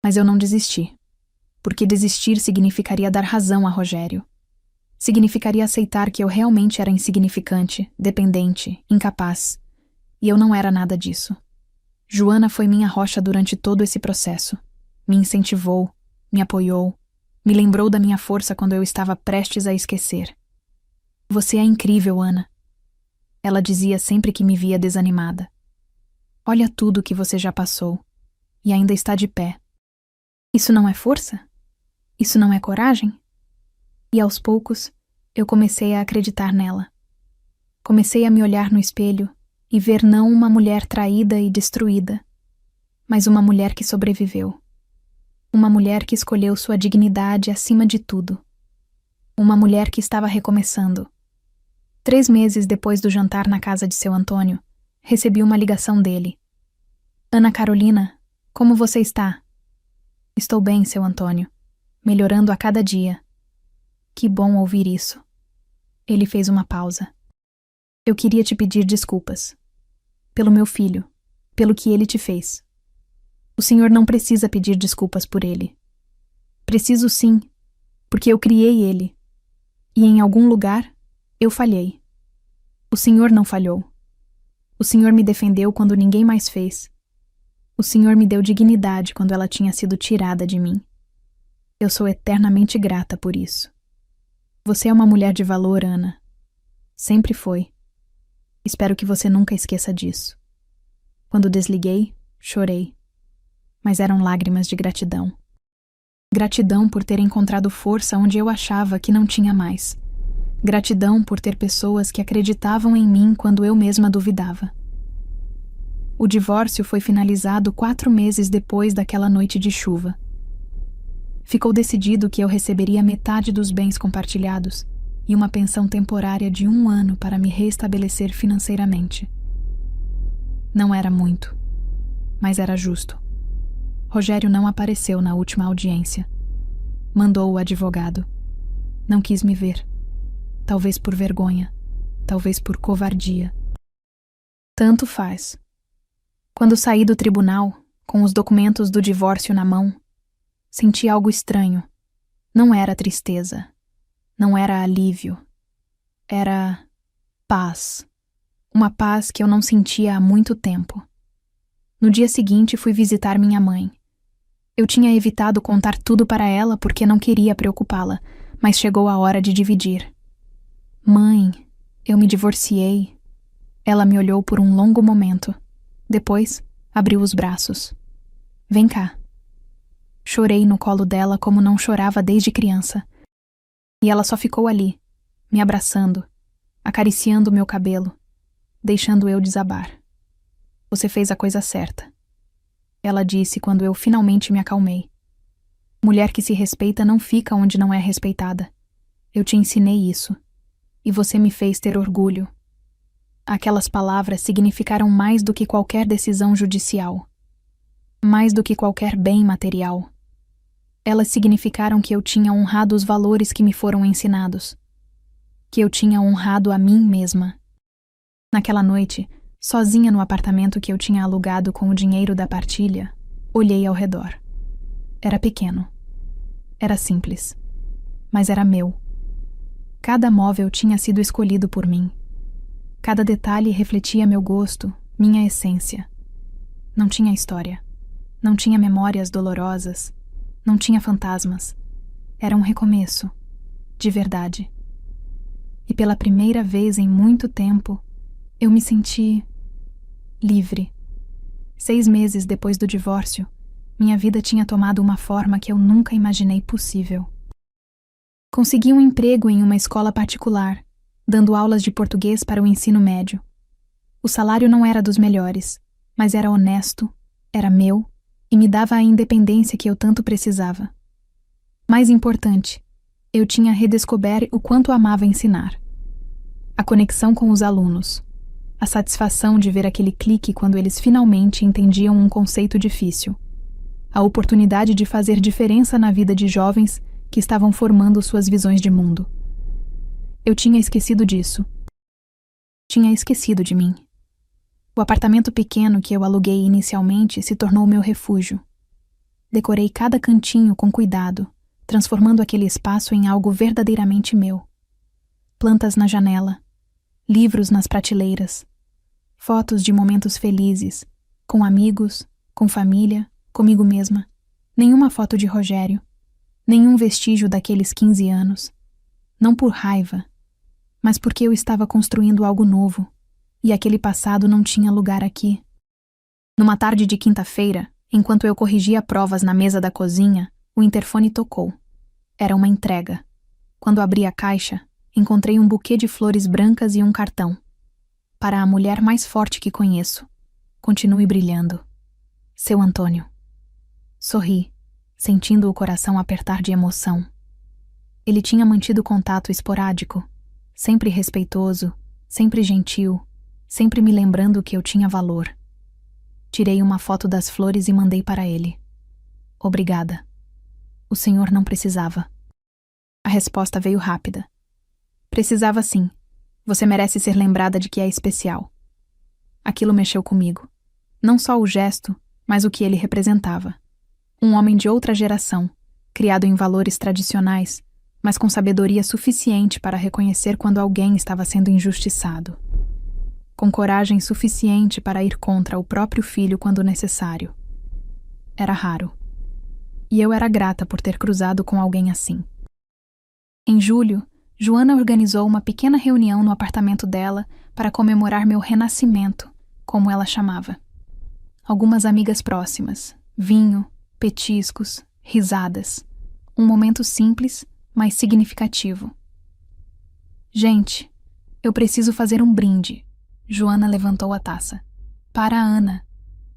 Mas eu não desisti, porque desistir significaria dar razão a Rogério. Significaria aceitar que eu realmente era insignificante, dependente, incapaz, e eu não era nada disso. Joana foi minha rocha durante todo esse processo. Me incentivou, me apoiou, me lembrou da minha força quando eu estava prestes a esquecer. "Você é incrível, Ana." Ela dizia sempre que me via desanimada. "Olha tudo que você já passou, e ainda está de pé. Isso não é força? Isso não é coragem?" E aos poucos, eu comecei a acreditar nela. Comecei a me olhar no espelho e ver não uma mulher traída e destruída, mas uma mulher que sobreviveu. Uma mulher que escolheu sua dignidade acima de tudo. Uma mulher que estava recomeçando. 3 meses depois do jantar na casa de seu Antônio, recebi uma ligação dele. "Ana Carolina, como você está?" Estou bem, seu Antônio, melhorando a cada dia. Que bom ouvir isso. Ele fez uma pausa. Eu queria te pedir desculpas. Pelo meu filho, pelo que ele te fez. O senhor não precisa pedir desculpas por ele. Preciso sim, porque eu criei ele. E em algum lugar, eu falhei. O senhor não falhou. O senhor me defendeu quando ninguém mais fez. O senhor me deu dignidade quando ela tinha sido tirada de mim. Eu sou eternamente grata por isso. Você é uma mulher de valor, Ana. Sempre foi. Espero que você nunca esqueça disso. Quando desliguei, chorei. Mas eram lágrimas de gratidão. Gratidão por ter encontrado força onde eu achava que não tinha mais. Gratidão por ter pessoas que acreditavam em mim quando eu mesma duvidava. O divórcio foi finalizado 4 meses depois daquela noite de chuva. Ficou decidido que eu receberia metade dos bens compartilhados e uma pensão temporária de 1 ano para me reestabelecer financeiramente. Não era muito, mas era justo. Rogério não apareceu na última audiência. Mandou o advogado. Não quis me ver. Talvez por vergonha, talvez por covardia. Tanto faz. Quando saí do tribunal, com os documentos do divórcio na mão, senti algo estranho. Não era tristeza. Não era alívio. Era paz. Uma paz que eu não sentia há muito tempo. No dia seguinte, fui visitar minha mãe. Eu tinha evitado contar tudo para ela porque não queria preocupá-la, mas chegou a hora de dividir. Mãe, eu me divorciei. Ela me olhou por um longo momento. Depois, abriu os braços. Vem cá. Chorei no colo dela como não chorava desde criança. E ela só ficou ali, me abraçando, acariciando meu cabelo, deixando eu desabar. Você fez a coisa certa. Ela disse quando eu finalmente me acalmei. Mulher que se respeita não fica onde não é respeitada. Eu te ensinei isso. E você me fez ter orgulho. Aquelas palavras significaram mais do que qualquer decisão judicial. Mais do que qualquer bem material. Elas significaram que eu tinha honrado os valores que me foram ensinados. Que eu tinha honrado a mim mesma. Naquela noite, sozinha no apartamento que eu tinha alugado com o dinheiro da partilha, olhei ao redor. Era pequeno. Era simples. Mas era meu. Cada móvel tinha sido escolhido por mim. Cada detalhe refletia meu gosto, minha essência. Não tinha história. Não tinha memórias dolorosas. Não tinha fantasmas. Era um recomeço. De verdade. E pela primeira vez em muito tempo, eu me senti livre. 6 meses depois do divórcio, minha vida tinha tomado uma forma que eu nunca imaginei possível. Consegui um emprego em uma escola particular, dando aulas de português para o ensino médio. O salário não era dos melhores, mas era honesto, era meu e me dava a independência que eu tanto precisava. Mais importante, eu tinha redescoberto o quanto amava ensinar. A conexão com os alunos, a satisfação de ver aquele clique quando eles finalmente entendiam um conceito difícil, a oportunidade de fazer diferença na vida de jovens que estavam formando suas visões de mundo. Eu tinha esquecido disso. Tinha esquecido de mim. O apartamento pequeno que eu aluguei inicialmente se tornou meu refúgio. Decorei cada cantinho com cuidado, transformando aquele espaço em algo verdadeiramente meu. Plantas na janela, livros nas prateleiras, fotos de momentos felizes, com amigos, com família, comigo mesma. Nenhuma foto de Rogério. Nenhum vestígio daqueles 15 anos. Não por raiva, mas porque eu estava construindo algo novo, e aquele passado não tinha lugar aqui. Numa tarde de quinta-feira, enquanto eu corrigia provas na mesa da cozinha, o interfone tocou. Era uma entrega. Quando abri a caixa, encontrei um buquê de flores brancas e um cartão. Para a mulher mais forte que conheço. Continue brilhando. Seu Antônio. Sorri, sentindo o coração apertar de emoção. Ele tinha mantido contato esporádico, sempre respeitoso, sempre gentil, sempre me lembrando que eu tinha valor. Tirei uma foto das flores e mandei para ele. Obrigada. O senhor não precisava. A resposta veio rápida. Precisava sim. Você merece ser lembrada de que é especial. Aquilo mexeu comigo. Não só o gesto, mas o que ele representava. Um homem de outra geração, criado em valores tradicionais, mas com sabedoria suficiente para reconhecer quando alguém estava sendo injustiçado. Com coragem suficiente para ir contra o próprio filho quando necessário. Era raro. E eu era grata por ter cruzado com alguém assim. Em julho, Joana organizou uma pequena reunião no apartamento dela para comemorar meu renascimento, como ela chamava. Algumas amigas próximas, vinho, petiscos, risadas. Um momento simples, mas significativo. Gente, eu preciso fazer um brinde. Joana levantou a taça. Para a Ana,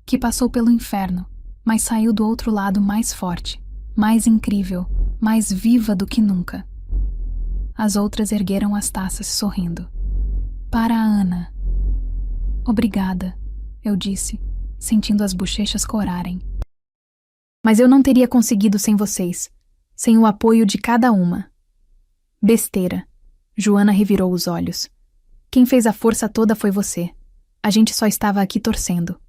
que passou pelo inferno, mas saiu do outro lado mais forte, mais incrível, mais viva do que nunca. As outras ergueram as taças sorrindo. Para a Ana. Obrigada, eu disse, sentindo as bochechas corarem. Mas eu não teria conseguido sem vocês, sem o apoio de cada uma. Besteira. Joana revirou os olhos. Quem fez a força toda foi você. A gente só estava aqui torcendo.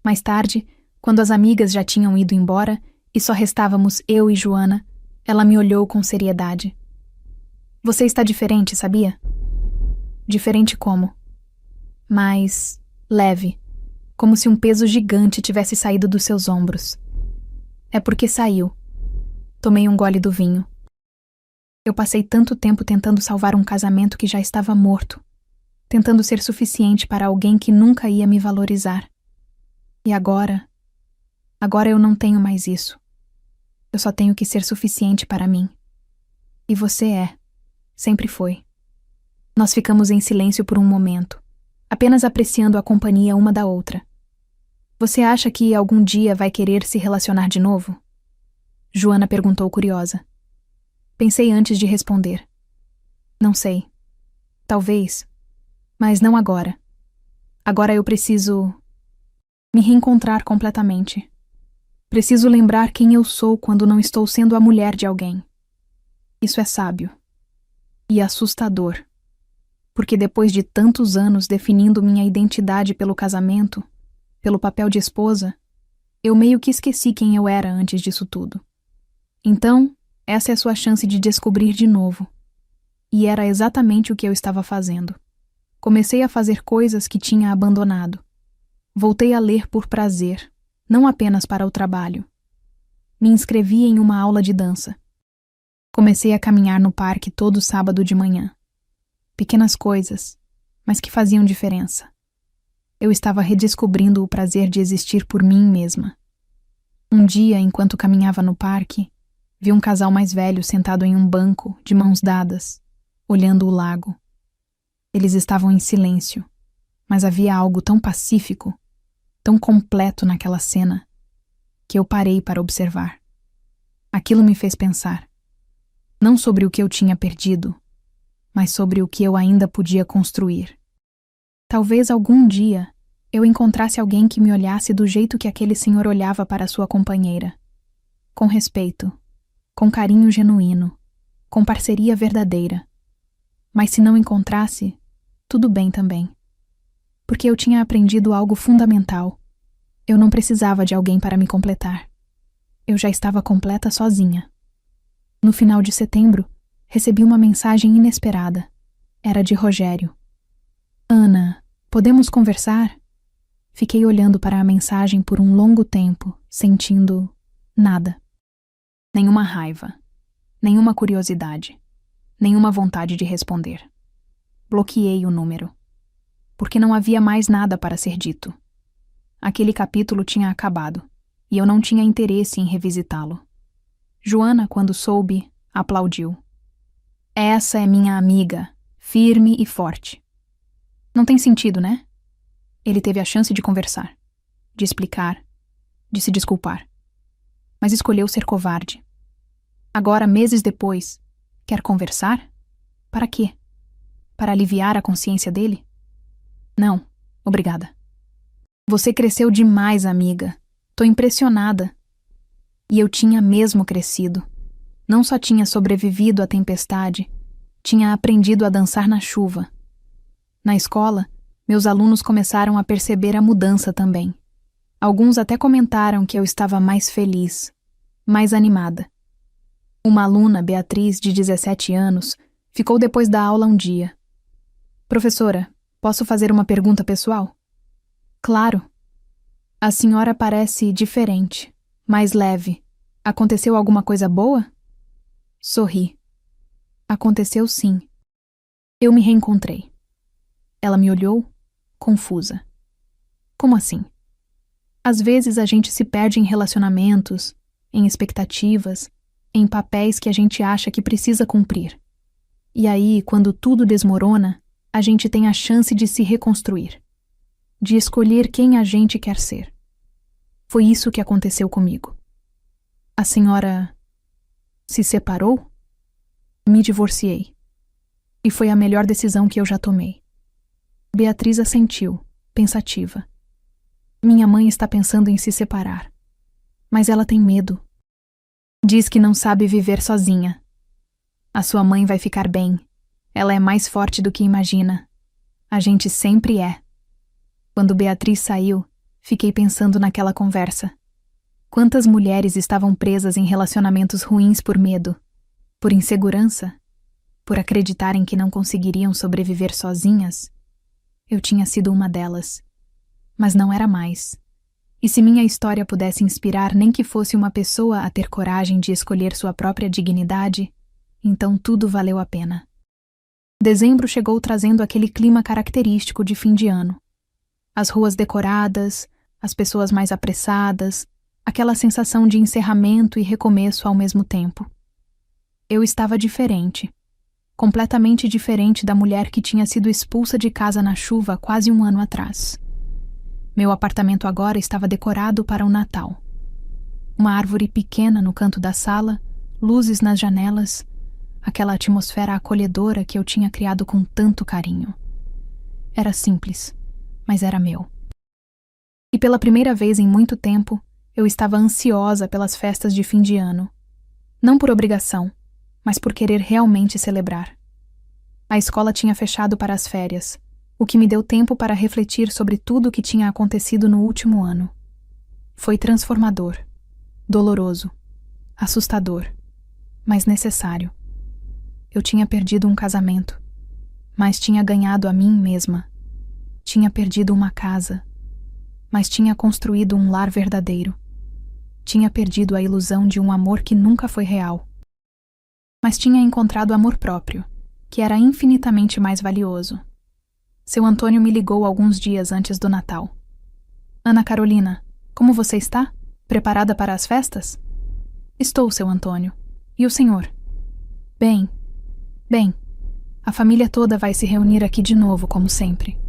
Mais tarde, quando as amigas já tinham ido embora e só restávamos eu e Joana, ela me olhou com seriedade. Você está diferente, sabia? Diferente como? Mais leve, como se um peso gigante tivesse saído dos seus ombros. É porque saiu. Tomei um gole do vinho. Eu passei tanto tempo tentando salvar um casamento que já estava morto, tentando ser suficiente para alguém que nunca ia me valorizar. E agora eu não tenho mais isso. Eu só tenho que ser suficiente para mim. E você é. Sempre foi. Nós ficamos em silêncio por um momento, apenas apreciando a companhia uma da outra. Você acha que algum dia vai querer se relacionar de novo? Joana perguntou curiosa. Pensei antes de responder. Não sei. Talvez. Mas não agora. Agora eu preciso me reencontrar completamente. Preciso lembrar quem eu sou quando não estou sendo a mulher de alguém. Isso é sábio. E assustador. Porque depois de tantos anos definindo minha identidade pelo casamento, pelo papel de esposa, eu meio que esqueci quem eu era antes disso tudo. Então, essa é a sua chance de descobrir de novo. E era exatamente o que eu estava fazendo. Comecei a fazer coisas que tinha abandonado. Voltei a ler por prazer, não apenas para o trabalho. Me inscrevi em uma aula de dança. Comecei a caminhar no parque todo sábado de manhã. Pequenas coisas, mas que faziam diferença. Eu estava redescobrindo o prazer de existir por mim mesma. Um dia, enquanto caminhava no parque, vi um casal mais velho sentado em um banco, de mãos dadas, olhando o lago. Eles estavam em silêncio, mas havia algo tão pacífico, tão completo naquela cena, que eu parei para observar. Aquilo me fez pensar, não sobre o que eu tinha perdido, mas sobre o que eu ainda podia construir. Talvez algum dia eu encontrasse alguém que me olhasse do jeito que aquele senhor olhava para sua companheira. Com respeito, com carinho genuíno, com parceria verdadeira. Mas se não encontrasse, tudo bem também. Porque eu tinha aprendido algo fundamental. Eu não precisava de alguém para me completar. Eu já estava completa sozinha. No final de setembro, recebi uma mensagem inesperada. Era de Rogério. Ana, podemos conversar? Fiquei olhando para a mensagem por um longo tempo, sentindo nada. Nenhuma raiva, nenhuma curiosidade, nenhuma vontade de responder. Bloqueei o número, porque não havia mais nada para ser dito. Aquele capítulo tinha acabado, e eu não tinha interesse em revisitá-lo. Joana, quando soube, aplaudiu. Essa é minha amiga, firme e forte. Não tem sentido, né? Ele teve a chance de conversar, de explicar, de se desculpar. Mas escolheu ser covarde. Agora, meses depois, quer conversar? Para quê? Para aliviar a consciência dele? Não, obrigada. Você cresceu demais, amiga. Tô impressionada. E eu tinha mesmo crescido. Não só tinha sobrevivido à tempestade, tinha aprendido a dançar na chuva. Na escola, meus alunos começaram a perceber a mudança também. Alguns até comentaram que eu estava mais feliz, mais animada. Uma aluna, Beatriz, de 17 anos, ficou depois da aula um dia. Professora, posso fazer uma pergunta pessoal? Claro. A senhora parece diferente, mais leve. Aconteceu alguma coisa boa? Sorri. Aconteceu sim. Eu me reencontrei. Ela me olhou, confusa. Como assim? Às vezes a gente se perde em relacionamentos, em expectativas, em papéis que a gente acha que precisa cumprir. E aí, quando tudo desmorona, a gente tem a chance de se reconstruir, de escolher quem a gente quer ser. Foi isso que aconteceu comigo. A senhora se separou? Me divorciei. E foi a melhor decisão que eu já tomei. Beatriz assentiu, pensativa. Minha mãe está pensando em se separar. Mas ela tem medo. Diz que não sabe viver sozinha. A sua mãe vai ficar bem. Ela é mais forte do que imagina. A gente sempre é. Quando Beatriz saiu, fiquei pensando naquela conversa. Quantas mulheres estavam presas em relacionamentos ruins por medo, por insegurança, por acreditarem que não conseguiriam sobreviver sozinhas? Eu tinha sido uma delas. Mas não era mais. E se minha história pudesse inspirar nem que fosse uma pessoa a ter coragem de escolher sua própria dignidade, então tudo valeu a pena. Dezembro chegou trazendo aquele clima característico de fim de ano. As ruas decoradas, as pessoas mais apressadas, aquela sensação de encerramento e recomeço ao mesmo tempo. Eu estava diferente. Completamente diferente da mulher que tinha sido expulsa de casa na chuva quase um ano atrás. Meu apartamento agora estava decorado para o Natal. Uma árvore pequena no canto da sala, luzes nas janelas, aquela atmosfera acolhedora que eu tinha criado com tanto carinho. Era simples, mas era meu. E pela primeira vez em muito tempo, eu estava ansiosa pelas festas de fim de ano. Não por obrigação, mas por querer realmente celebrar. A escola tinha fechado para as férias, o que me deu tempo para refletir sobre tudo o que tinha acontecido no último ano. Foi transformador, doloroso, assustador, mas necessário. Eu tinha perdido um casamento, mas tinha ganhado a mim mesma. Tinha perdido uma casa, mas tinha construído um lar verdadeiro. Tinha perdido a ilusão de um amor que nunca foi real. Mas tinha encontrado amor próprio, que era infinitamente mais valioso. Seu Antônio me ligou alguns dias antes do Natal. Ana Carolina, como você está? Preparada para as festas? Estou, seu Antônio. E o senhor? Bem. A família toda vai se reunir aqui de novo, como sempre.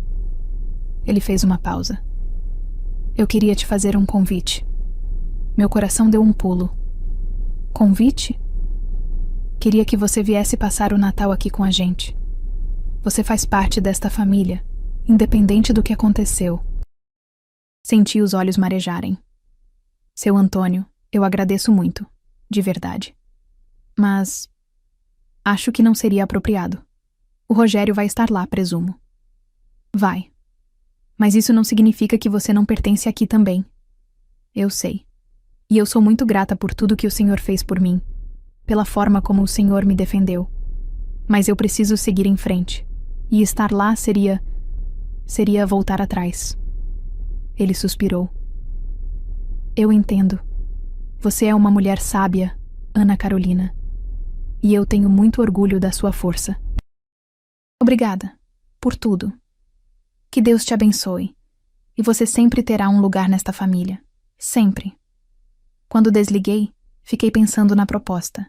Ele fez uma pausa. Eu queria te fazer um convite. Meu coração deu um pulo. Convite? Queria que você viesse passar o Natal aqui com a gente. Você faz parte desta família, independente do que aconteceu. Senti os olhos marejarem. Seu Antônio, eu agradeço muito, de verdade. Mas acho que não seria apropriado. O Rogério vai estar lá, presumo. Vai. Mas isso não significa que você não pertence aqui também. Eu sei. E eu sou muito grata por tudo que o senhor fez por mim, pela forma como o senhor me defendeu. Mas eu preciso seguir em frente. E estar lá seria voltar atrás. Ele suspirou. Eu entendo. Você é uma mulher sábia, Ana Carolina. E eu tenho muito orgulho da sua força. Obrigada. Por tudo. Que Deus te abençoe. E você sempre terá um lugar nesta família. Sempre. Quando desliguei, fiquei pensando na proposta.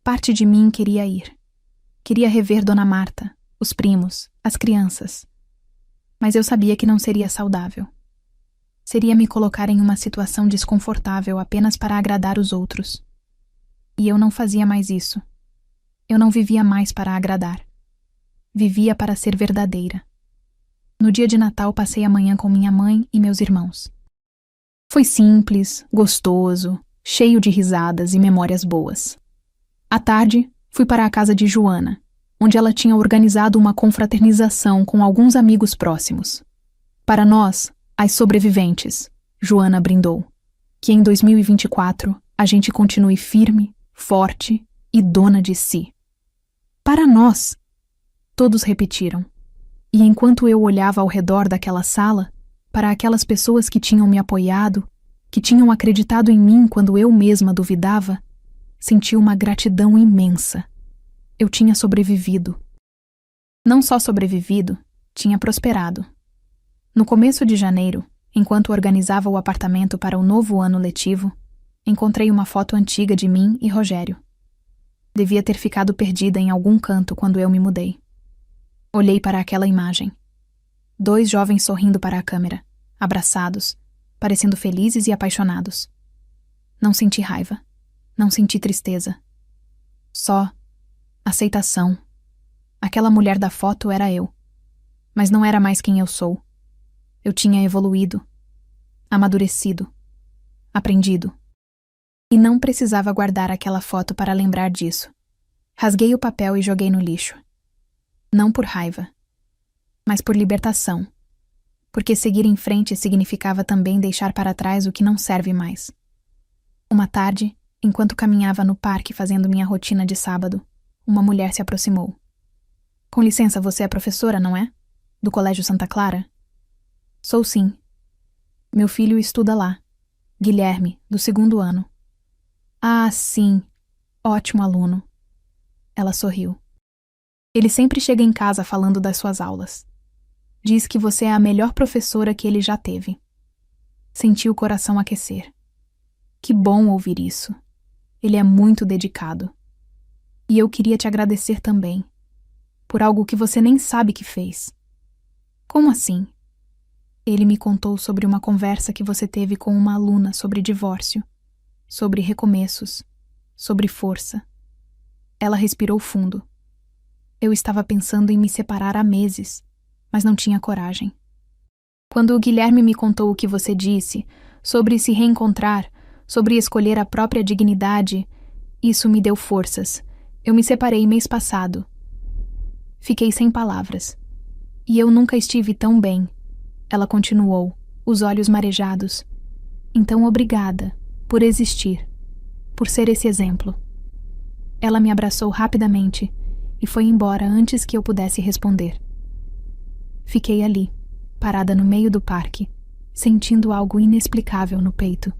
Parte de mim queria ir. Queria rever Dona Marta, os primos, as crianças. Mas eu sabia que não seria saudável. Seria me colocar em uma situação desconfortável apenas para agradar os outros. E eu não fazia mais isso. Eu não vivia mais para agradar. Vivia para ser verdadeira. No dia de Natal passei a manhã com minha mãe e meus irmãos. Foi simples, gostoso, cheio de risadas e memórias boas. À tarde, fui para a casa de Joana, onde ela tinha organizado uma confraternização com alguns amigos próximos. Para nós, as sobreviventes, Joana brindou, que em 2024 a gente continue firme, forte e dona de si. Para nós, todos repetiram. E enquanto eu olhava ao redor daquela sala, para aquelas pessoas que tinham me apoiado, que tinham acreditado em mim quando eu mesma duvidava, senti uma gratidão imensa. Eu tinha sobrevivido. Não só sobrevivido, tinha prosperado. No começo de janeiro, enquanto organizava o apartamento para o novo ano letivo, encontrei uma foto antiga de mim e Rogério. Devia ter ficado perdida em algum canto quando eu me mudei. Olhei para aquela imagem. 2 jovens sorrindo para a câmera, abraçados, parecendo felizes e apaixonados. Não senti raiva. Não senti tristeza. Só aceitação. Aquela mulher da foto era eu. Mas não era mais quem eu sou. Eu tinha evoluído, amadurecido, aprendido. E não precisava guardar aquela foto para lembrar disso. Rasguei o papel e joguei no lixo. Não por raiva, mas por libertação. Porque seguir em frente significava também deixar para trás o que não serve mais. Uma tarde, enquanto caminhava no parque fazendo minha rotina de sábado, uma mulher se aproximou. Com licença, você é professora, não é? Do Colégio Santa Clara? Sou sim. Meu filho estuda lá. Guilherme, do 2º ano. Ah, sim. Ótimo aluno. Ela sorriu. Ele sempre chega em casa falando das suas aulas. Diz que você é a melhor professora que ele já teve. Senti o coração aquecer. Que bom ouvir isso. Ele é muito dedicado. E eu queria te agradecer também, por algo que você nem sabe que fez. Como assim? Ele me contou sobre uma conversa que você teve com uma aluna sobre divórcio, sobre recomeços, sobre força. Ela respirou fundo. Eu estava pensando em me separar há meses, mas não tinha coragem. Quando o Guilherme me contou o que você disse, sobre se reencontrar, sobre escolher a própria dignidade, isso me deu forças. Eu me separei mês passado. Fiquei sem palavras. E eu nunca estive tão bem. Ela continuou, os olhos marejados. Então obrigada, por existir, por ser esse exemplo. Ela me abraçou rapidamente e foi embora antes que eu pudesse responder. Fiquei ali, parada no meio do parque, sentindo algo inexplicável no peito.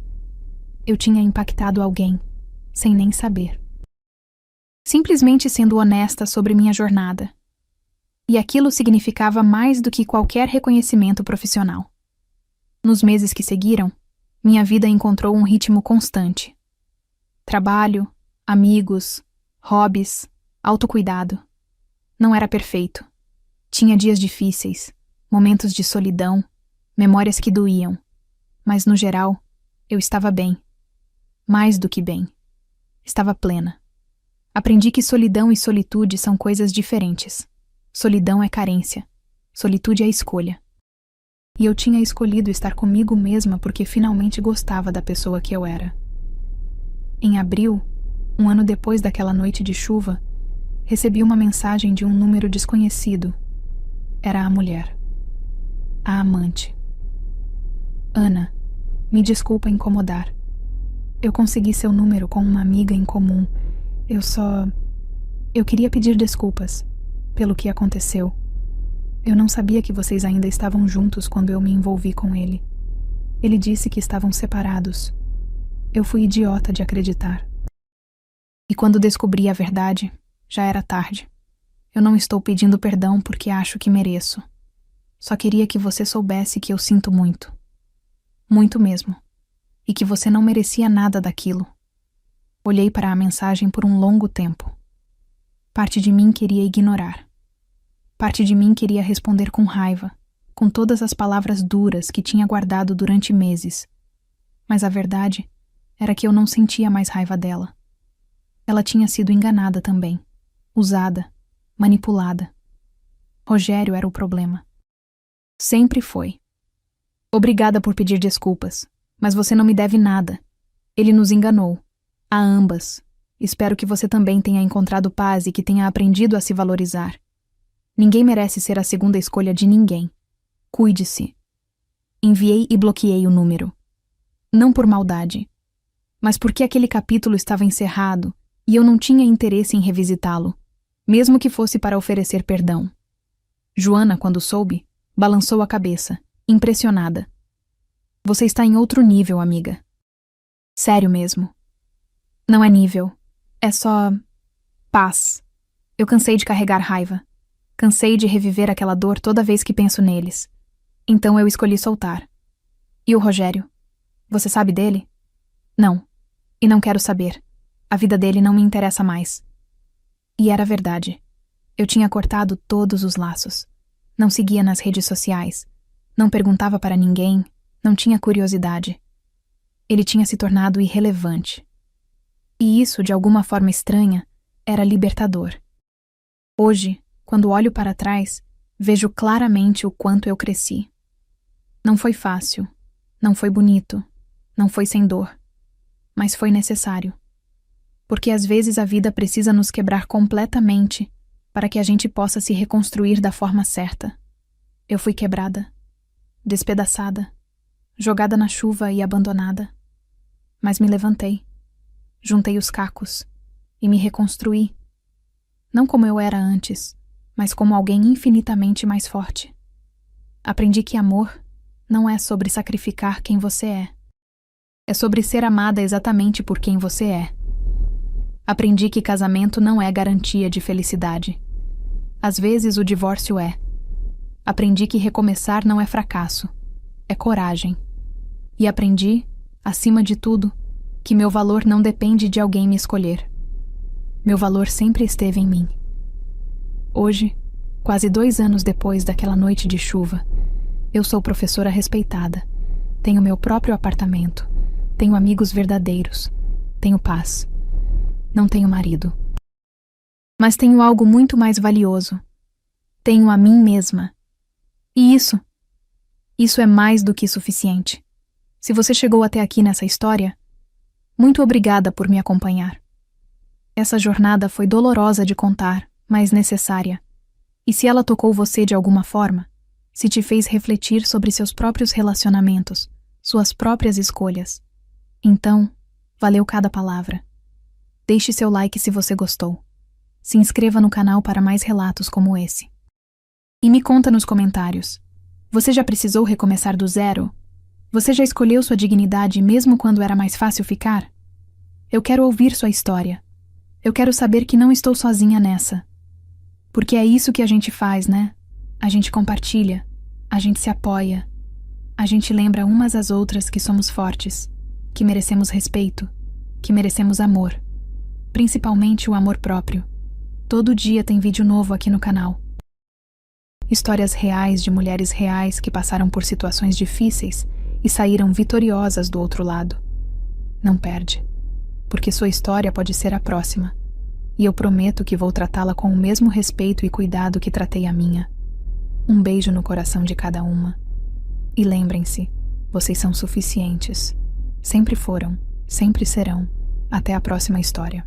Eu tinha impactado alguém, sem nem saber. Simplesmente sendo honesta sobre minha jornada. E aquilo significava mais do que qualquer reconhecimento profissional. Nos meses que seguiram, minha vida encontrou um ritmo constante. Trabalho, amigos, hobbies, autocuidado. Não era perfeito. Tinha dias difíceis, momentos de solidão, memórias que doíam. Mas, no geral, eu estava bem. Mais do que bem. Estava plena. Aprendi que solidão e solitude são coisas diferentes. Solidão é carência. Solitude é escolha. E eu tinha escolhido estar comigo mesma porque finalmente gostava da pessoa que eu era. Em abril, um ano depois daquela noite de chuva, recebi uma mensagem de um número desconhecido. Era a mulher. A amante. Ana, me desculpa incomodar. Eu consegui seu número com uma amiga em comum. Eu queria pedir desculpas pelo que aconteceu. Eu não sabia que vocês ainda estavam juntos quando eu me envolvi com ele. Ele disse que estavam separados. Eu fui idiota de acreditar. E quando descobri a verdade, já era tarde. Eu não estou pedindo perdão porque acho que mereço. Só queria que você soubesse que eu sinto muito. Muito mesmo. E que você não merecia nada daquilo. Olhei para a mensagem por um longo tempo. Parte de mim queria ignorar. Parte de mim queria responder com raiva, com todas as palavras duras que tinha guardado durante meses. Mas a verdade era que eu não sentia mais raiva dela. Ela tinha sido enganada também, usada, manipulada. Rogério era o problema. Sempre foi. Obrigada por pedir desculpas, mas você não me deve nada. Ele nos enganou. A ambas. Espero que você também tenha encontrado paz e que tenha aprendido a se valorizar. Ninguém merece ser a segunda escolha de ninguém. Cuide-se. Enviei e bloqueei o número. Não por maldade, mas porque aquele capítulo estava encerrado e eu não tinha interesse em revisitá-lo, mesmo que fosse para oferecer perdão. Joana, quando soube, balançou a cabeça, impressionada. Você está em outro nível, amiga. Sério mesmo. Não é nível. É só paz. Eu cansei de carregar raiva. Cansei de reviver aquela dor toda vez que penso neles. Então eu escolhi soltar. E o Rogério? Você sabe dele? Não. E não quero saber. A vida dele não me interessa mais. E era verdade. Eu tinha cortado todos os laços. Não seguia nas redes sociais. Não perguntava para ninguém. Não tinha curiosidade. Ele tinha se tornado irrelevante. E isso, de alguma forma estranha, era libertador. Hoje, quando olho para trás, vejo claramente o quanto eu cresci. Não foi fácil, não foi bonito, não foi sem dor, mas foi necessário. Porque às vezes a vida precisa nos quebrar completamente para que a gente possa se reconstruir da forma certa. Eu fui quebrada, despedaçada, jogada na chuva e abandonada. Mas me levantei, juntei os cacos e me reconstruí. Não como eu era antes, mas como alguém infinitamente mais forte. Aprendi que amor não é sobre sacrificar quem você é. É sobre ser amada exatamente por quem você é. Aprendi que casamento não é garantia de felicidade. Às vezes o divórcio é. Aprendi que recomeçar não é fracasso, é coragem. E aprendi, acima de tudo, que meu valor não depende de alguém me escolher. Meu valor sempre esteve em mim. Hoje, quase 2 anos depois daquela noite de chuva, eu sou professora respeitada, tenho meu próprio apartamento, tenho amigos verdadeiros, tenho paz. Não tenho marido. Mas tenho algo muito mais valioso. Tenho a mim mesma. E isso é mais do que suficiente. Se você chegou até aqui nessa história, muito obrigada por me acompanhar. Essa jornada foi dolorosa de contar, mas necessária. E se ela tocou você de alguma forma, se te fez refletir sobre seus próprios relacionamentos, suas próprias escolhas, então, valeu cada palavra. Deixe seu like se você gostou. Se inscreva no canal para mais relatos como esse. E me conta nos comentários. Você já precisou recomeçar do zero? Você já escolheu sua dignidade mesmo quando era mais fácil ficar? Eu quero ouvir sua história. Eu quero saber que não estou sozinha nessa. Porque é isso que a gente faz, né? A gente compartilha, a gente se apoia, a gente lembra umas às outras que somos fortes, que merecemos respeito, que merecemos amor. Principalmente o amor próprio. Todo dia tem vídeo novo aqui no canal. Histórias reais de mulheres reais que passaram por situações difíceis e saíram vitoriosas do outro lado. Não perde, porque sua história pode ser a próxima. E eu prometo que vou tratá-la com o mesmo respeito e cuidado que tratei a minha. Um beijo no coração de cada uma. E lembrem-se, vocês são suficientes. Sempre foram, sempre serão. Até a próxima história.